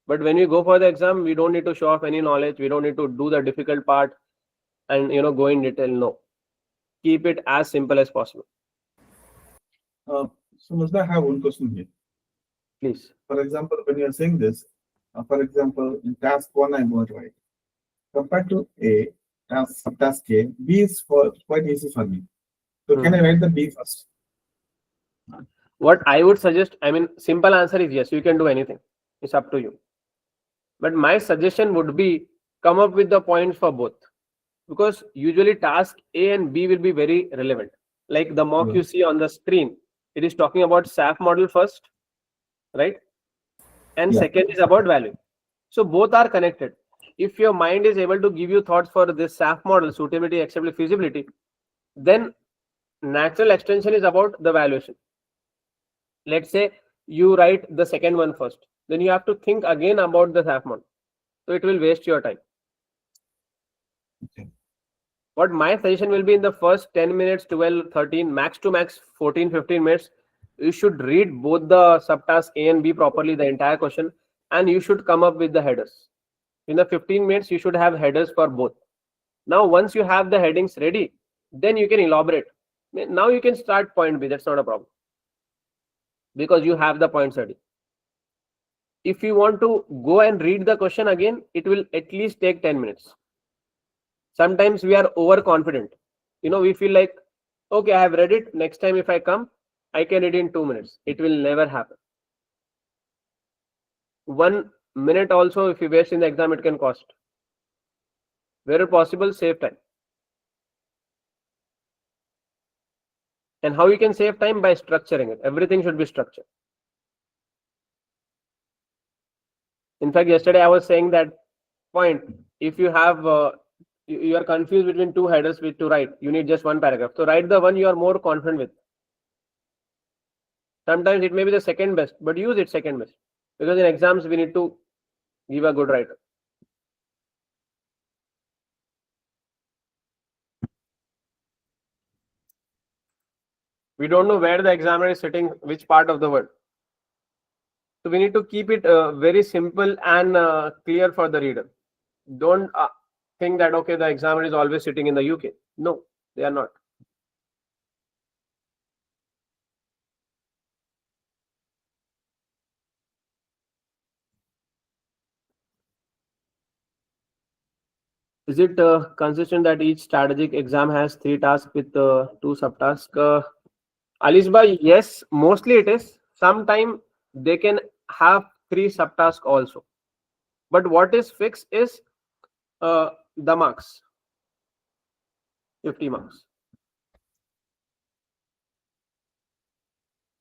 But when we go for the exam, we don't need to show off any knowledge. We don't need to do the difficult part and go in detail. No. Keep it as simple as possible. So Musda, I have one question here. Please. For example, when you are saying this, for example, in task 1, I'm going to write. Compared to A, task A, B is quite easy for me. So can I write the B first? What I would suggest, simple answer is yes, you can do anything. It's up to you. But my suggestion would be, come up with the points for both. Because usually task A and B will be very relevant. Like the mock you see on the screen, it is talking about SAF model first, right? And second is about value. So both are connected. If your mind is able to give you thoughts for this SAF model, suitability, acceptability, feasibility, then natural extension is about the valuation. Let's say you write the second one first, then you have to think again about the SAF model. So it will waste your time. Okay. What my suggestion will be, in the first 10 minutes, 12, 13, max to max 14, 15 minutes, you should read both the subtask A and B properly, the entire question, and you should come up with the headers. In the 15 minutes, you should have headers for both. Now, once you have the headings ready, then you can elaborate. Now you can start point B, that's not a problem, because you have the points ready. If you want to go and read the question again, it will at least take 10 minutes. Sometimes we are overconfident. We feel like, okay, I have read it. Next time if I come, I can read in 2 minutes. It will never happen. 1 minute also, if you waste in the exam, it can cost. Where possible, save time. And how you can save time? By structuring it. Everything should be structured. In fact, yesterday I was saying that point, if you have you are confused between two headers which to write, you need just one paragraph. So write the one you are more confident with. Sometimes it may be the second best, but use it second best, because in exams we need to give a good writer. We don't know where the examiner is sitting, which part of the world. So we need to keep it very simple and clear for the reader. Don't think that, okay, the examiner is always sitting in the UK. No, they are not. Is it consistent that each strategic exam has 3 tasks with 2 subtasks? Alisba, yes, mostly it is. Sometimes they can have 3 subtasks also. But what is fixed is the marks, 50 marks.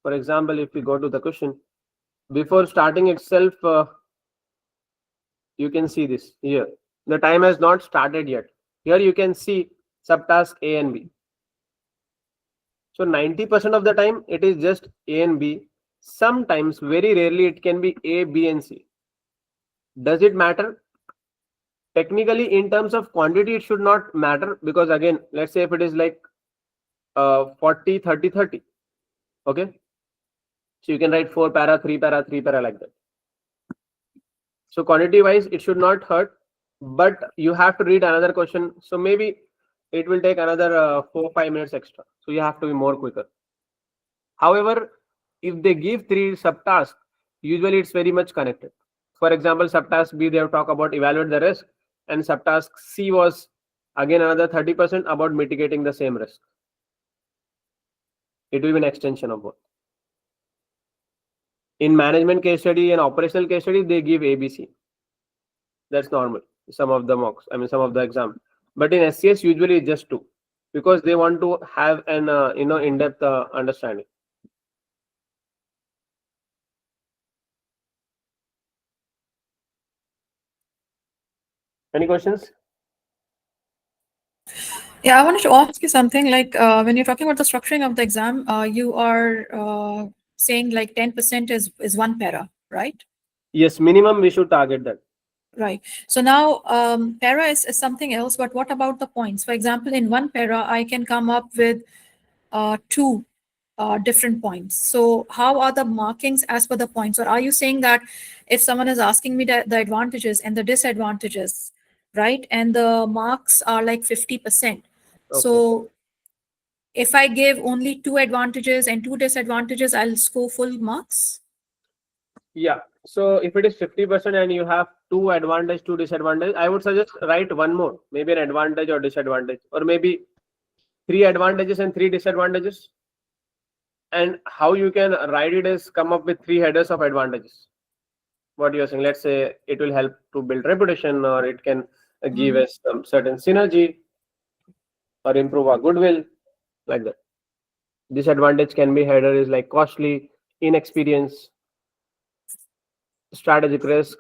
For example, if we go to the question, before starting itself, you can see this here. The time has not started yet. Here you can see subtask A and B. So 90% of the time it is just A and B. Sometimes, very rarely, it can be A, B and C. Does it matter? Technically, in terms of quantity, it should not matter, because again, let's say if it is like 40, 30, 30. Okay. So you can write 4 para, 3 para, 3 para, like that. So quantity wise, it should not hurt, but you have to read another question. So maybe it will take another 4-5 minutes extra. So you have to be more quicker. However, if they give 3 subtasks, usually it's very much connected. For example, subtask B, they have talked about evaluate the risk, and subtask C was again another 30% about mitigating the same risk. It will be an extension of both. In management case study and operational case study, they give ABC. That's normal. Some of the mocks, some of the exam. But in SCS, usually it's just 2, because they want to have an in-depth understanding. Any questions? Yeah, I wanted to ask you something, like when you're talking about the structuring of the exam, you are saying like 10% is 1 para, right? Yes, minimum we should target that. Right. So now para is something else, but what about the points? For example, in 1 para, I can come up with 2 different points. So how are the markings as per the points? Or are you saying that if someone is asking me the advantages and the disadvantages, right, and the marks are like 50%. Okay. So if I give only 2 advantages and 2 disadvantages, I'll score full marks? Yeah. So if it is 50% and you have 2 advantage, 2 disadvantage, I would suggest write one more, maybe an advantage or disadvantage, or maybe 3 advantages and 3 disadvantages. And how you can write it is come up with 3 headers of advantages. What you are saying, let's say it will help to build reputation, or it can give us some certain synergy, or improve our goodwill, like that. Disadvantage can be header is like costly, inexperience, strategic risk,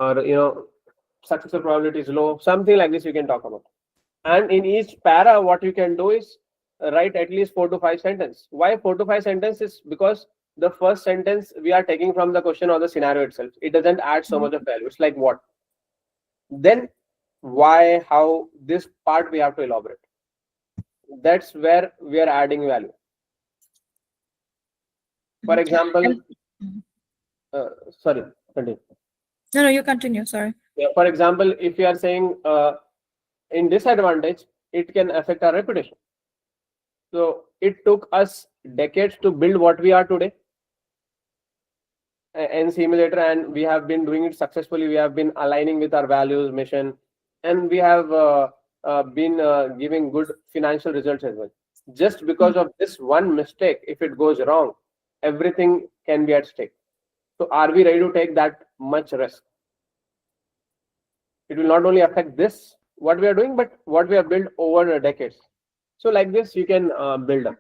or success probability is low, something like this you can talk about. And in each para, what you can do is write at least 4 to 5 sentences. Why 4 to 5 sentences? Because the first sentence we are taking from the question or the scenario itself. It doesn't add so much of value. It's like what. Then why, how, this part we have to elaborate. That's where we are adding value. For example, sorry, continue. No, you continue. Sorry. Yeah, for example, if you are saying in disadvantage, it can affect our reputation. So it took us decades to build what we are today in Cewmlator, and we have been doing it successfully. We have been aligning with our values, mission, and we have been giving good financial results as well. Just because of this one mistake, if it goes wrong, everything can be at stake. So are we ready to take that much risk? It will not only affect this, what we are doing, but what we have built over the decades. So like this, you can build up.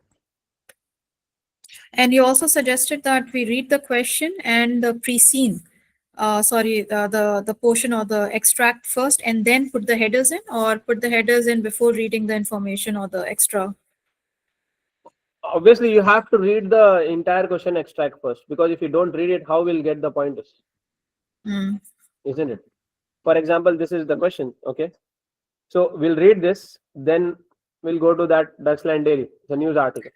And you also suggested that we read the question and the pre-scene, the portion or the extract first, and then put the headers in, or put the headers in before reading the information or the extra. Obviously, you have to read the entire question extract first, because if you don't read it, how will get the pointers? Isn't it? For example, this is the question. Okay, so we'll read this, then we'll go to that Dutchland Daily, the news article.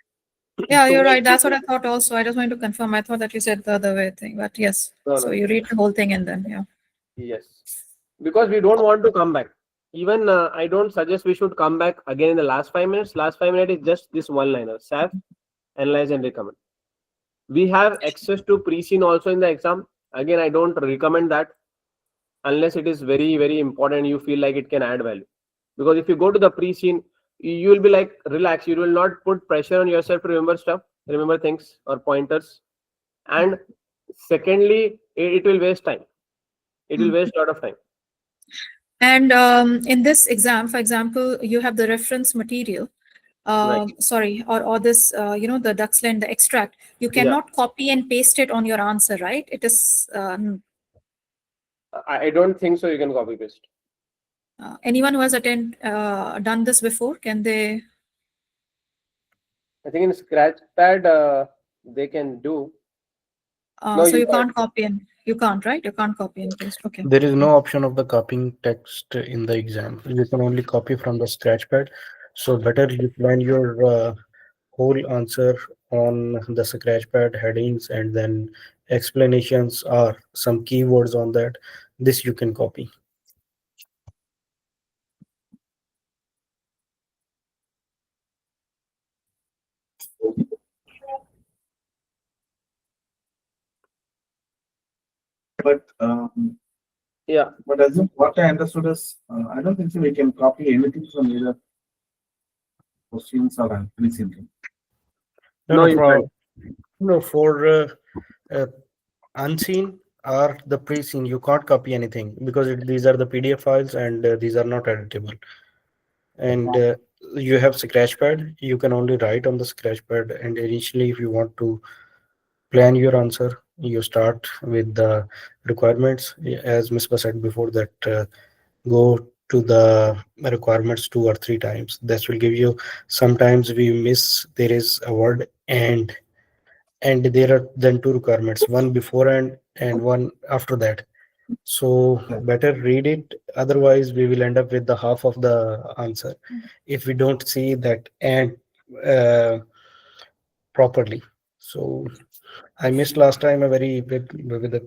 Yeah, So you're we- right. That's what I thought also. I just wanted to confirm. I thought that you said the other way thing, but yes. No, So no. you read the whole thing and then, yeah. Yes, because we don't want to come back. Even I don't suggest we should come back again in the last 5 minutes. Last 5 minutes is just this one liner: SAF, analyze and recommend. We have access to pre-scene also in the exam. Again, I don't recommend that unless it is very, very important. You feel like it can add value, because if you go to the pre-scene, you will be like relaxed. You will not put pressure on yourself to remember things or pointers. And secondly, it will waste time. It will waste a lot of time. And in this exam, for example, you have the reference material. Right. Sorry, or this, the Dutchland, the extract. You cannot copy and paste it on your answer, right? It is. I don't think so. You can copy paste. Anyone who has done this before, can they? I think in Scratchpad they can do. No, So you can't. can't copy and you can't, right? You can't copy and paste. Okay. There is no option of the copying text in the exam. You can only copy from the Scratchpad. So better you plan your whole answer on the Scratchpad headings, and then explanations or some keywords on that. This you can copy. But Yeah. but as of what I understood is, I don't think so we can copy anything from either questions or pre-scene. No, you can't. For unseen or the pre-seen, you can't copy anything because these are the PDF files, and these are not editable. And you have Scratchpad. You can only write on the Scratchpad. And initially, if you want to plan your answer, you start with the requirements, as Mispa said before, that go to the requirements 2 or 3 times. This will give you, sometimes we miss, there is a word and there are then 2 requirements, one before and one after that. So better read it, otherwise we will end up with the half of the answer if we don't see that and properly. So I missed last time a very big, with a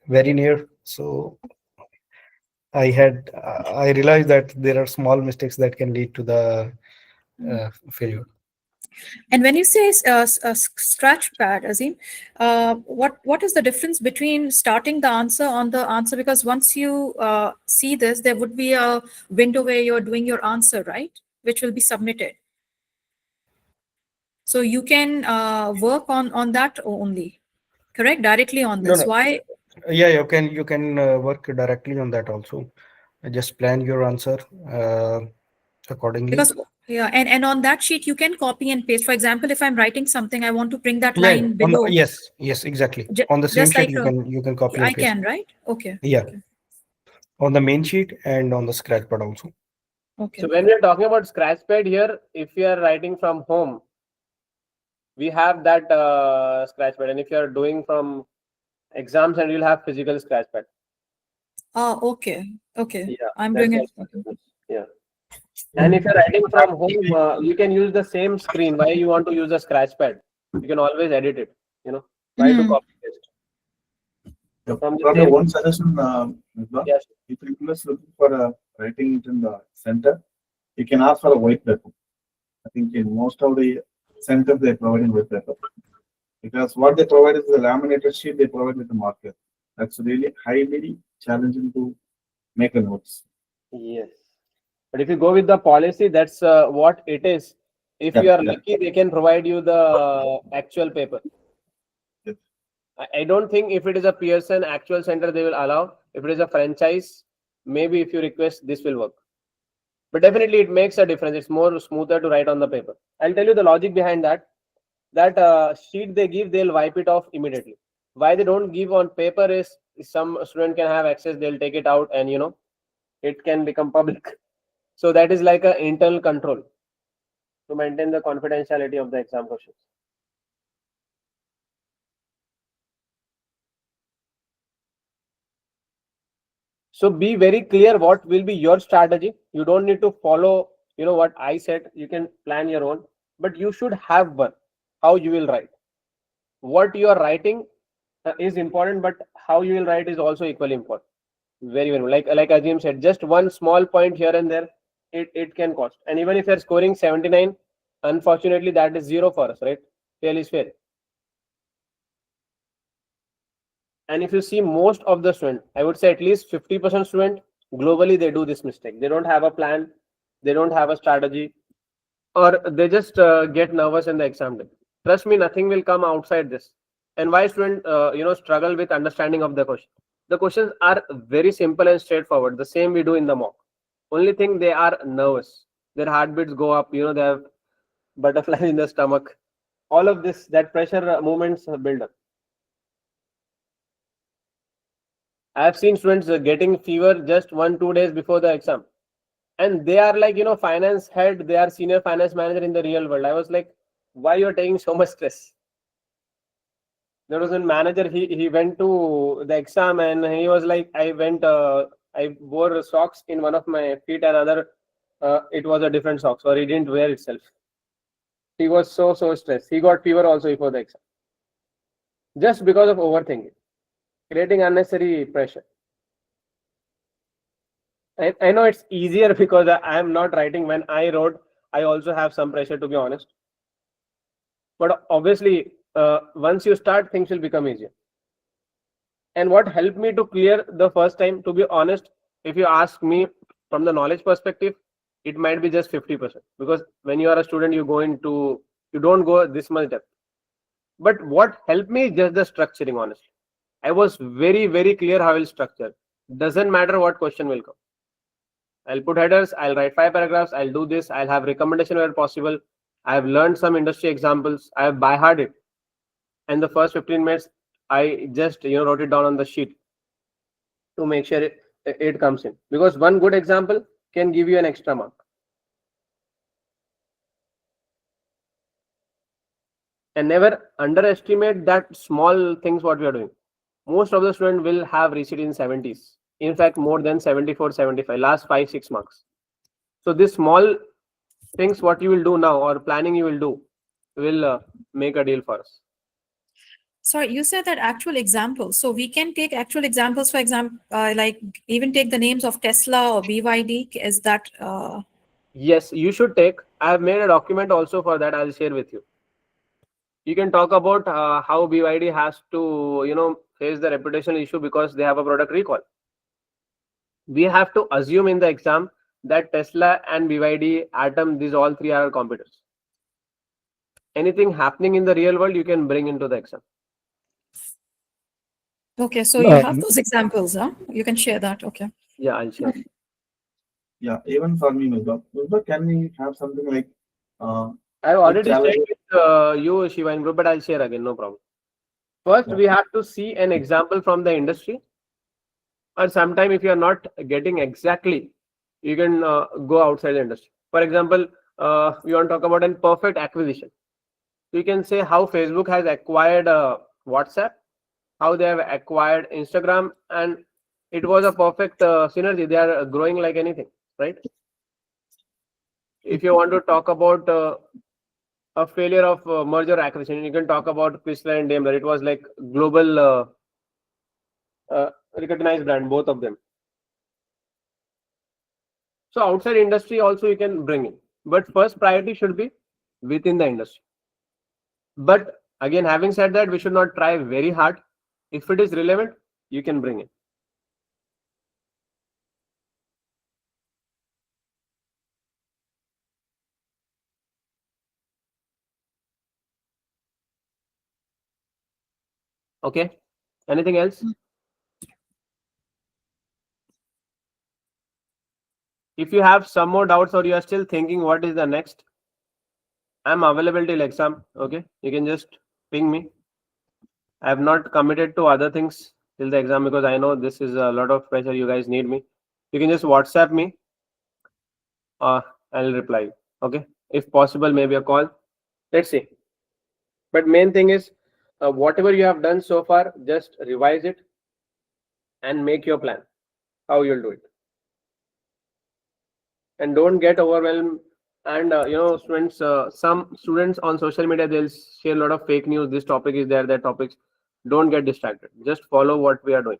very near. So I realized that there are small mistakes that can lead to the failure. And when you say Scratchpad, Azim, what is the difference between starting the answer on the answer? Because once you see this, there would be a window where you're doing your answer, right? Which will be submitted. So you can work on that only, correct? Directly on this. No. Why? Yeah, you can work directly on that also. Just plan your answer accordingly. Because and on that sheet you can copy and paste. For example, if I'm writing something, I want to bring that line below. Yes, exactly. On the same just sheet, like you can copy and I paste. can, right? Okay. Yeah. Okay. On the main sheet and on the Scratchpad also. Okay. So when we are talking about Scratchpad here, if you are writing from home, we have that Scratchpad, and if you are doing from exams, and you'll have physical Scratchpad. Okay. Okay. Yeah, I'm that's doing all it. what it is. Yeah. And if you're writing from home, you can use the same screen. Why you want to use a scratch pad? You can always edit it. Why to Mhm. copy paste from the Probably same? one suggestion, Misbah, Yes. if you just looking for writing it in the center, you can ask for a white paper. I think in most of the centers they're providing white paper because what they provide is the laminated sheet they provide with the marker. That's really highly challenging to make a notes. Yes. But if you go with the policy, that's what it is. If Yeah, you are yeah, lucky, they can provide you the actual paper. yes. I don't think if it is a Pearson actual center, they will allow. If it is a franchise, maybe if you request, this will work. But definitely, it makes a difference. It's more smoother to write on the paper. I'll tell you the logic behind that. That sheet they give, they'll wipe it off immediately. Why they don't give on paper is some student can have access, they'll take it out and it can become public. So that is like an internal control to maintain the confidentiality of the exam questions. So be very clear what will be your strategy. You don't need to follow, what I said. You can plan your own, but you should have one. How you will write. What you are writing is important, but how you will write is also equally important. Very, very like Azim said, just one small point here and there, it can cost. And even if you're scoring 79, unfortunately that is zero for us, right? Fail is fail. And if you see most of the student, I would say at least 50% student globally, they do this mistake. They don't have a plan, they don't have a strategy, or they just get nervous in the exam day. Trust me, nothing will come outside this. And why student struggle with understanding of the question? The questions are very simple and straightforward, the same we do in the mock. Only thing, they are nervous, their heartbeats go up, they have butterfly in the stomach, all of this, that pressure movements build up. I have seen students getting fever just 1-2 days before the exam, and they are like finance head, they are senior finance manager in the real world. I was like, why you're taking so much stress? There was a manager, he went to the exam and he was like, I wore socks in one of my feet and other it was a different socks, or he didn't wear itself. He was so stressed, he got fever also before the exam, just because of overthinking, creating unnecessary pressure. I know it's easier because I am not writing. When I wrote, I also have some pressure, to be honest. But obviously, once you start, things will become easier. And what helped me to clear the first time, to be honest, if you ask me from the knowledge perspective, it might be just 50%. Because when you are a student, you don't go this much depth. But what helped me is just the structuring, honestly. I was very, very clear how I'll structure. Doesn't matter what question will come. I'll put headers, I'll write 5 paragraphs, I'll do this, I'll have recommendation where possible. I have learned some industry examples, I have by heart it. And the first 15 minutes, I just wrote it down on the sheet to make sure it comes in. Because one good example can give you an extra mark. And never underestimate that small things what we are doing. Most of the students will have reached in 70s. In fact, more than 74, 75, last 5-6 marks. So this small things what you will do now or planning you will do will make a deal for us. Sorry, you said that actual examples. So we can take actual examples, for example, like even take the names of Tesla or BYD. Is that? Yes, you should take. I have made a document also for that. I'll share with you. You can talk about how BYD has to, face the reputational issue because they have a product recall. We have to assume in the exam that Tesla and BYD, Atom, these all three are competitors. Anything happening in the real world, you can bring into the exam. Okay, so you have those examples, huh? You can share that. Okay. Yeah, I'll share. Yeah, even for me, Misbah, can we have something like I've already shared challenge- with you, Shiva, in group, but I'll share again, no problem. First, Yeah. we have to see an example from the industry. Or sometime if you are not getting exactly, you can go outside the industry. For example, we want to talk about a perfect acquisition. You can say how Facebook has acquired WhatsApp, how they have acquired Instagram, and it was a perfect synergy. They are growing like anything, right? If you want to talk about a failure of merger acquisition, you can talk about PESTEL and Daimler. It was like global recognized brand, both of them. So outside industry also you can bring in, but first priority should be within the industry. But again, having said that, we should not try very hard. If it is relevant, you can bring it. Okay. Anything else? If you have some more doubts or you are still thinking what is the next, I'm available till exam. Okay. You can just ping me. I have not committed to other things till the exam because I know this is a lot of pressure. You guys need me. You can just WhatsApp me. I'll reply. Okay. If possible, maybe a call. Let's see. But main thing is whatever you have done so far, just revise it and make your plan how you'll do it. And don't get overwhelmed. And students, some students on social media, they'll share a lot of fake news. This topic is there, that topics. Don't get distracted. Just follow what we are doing.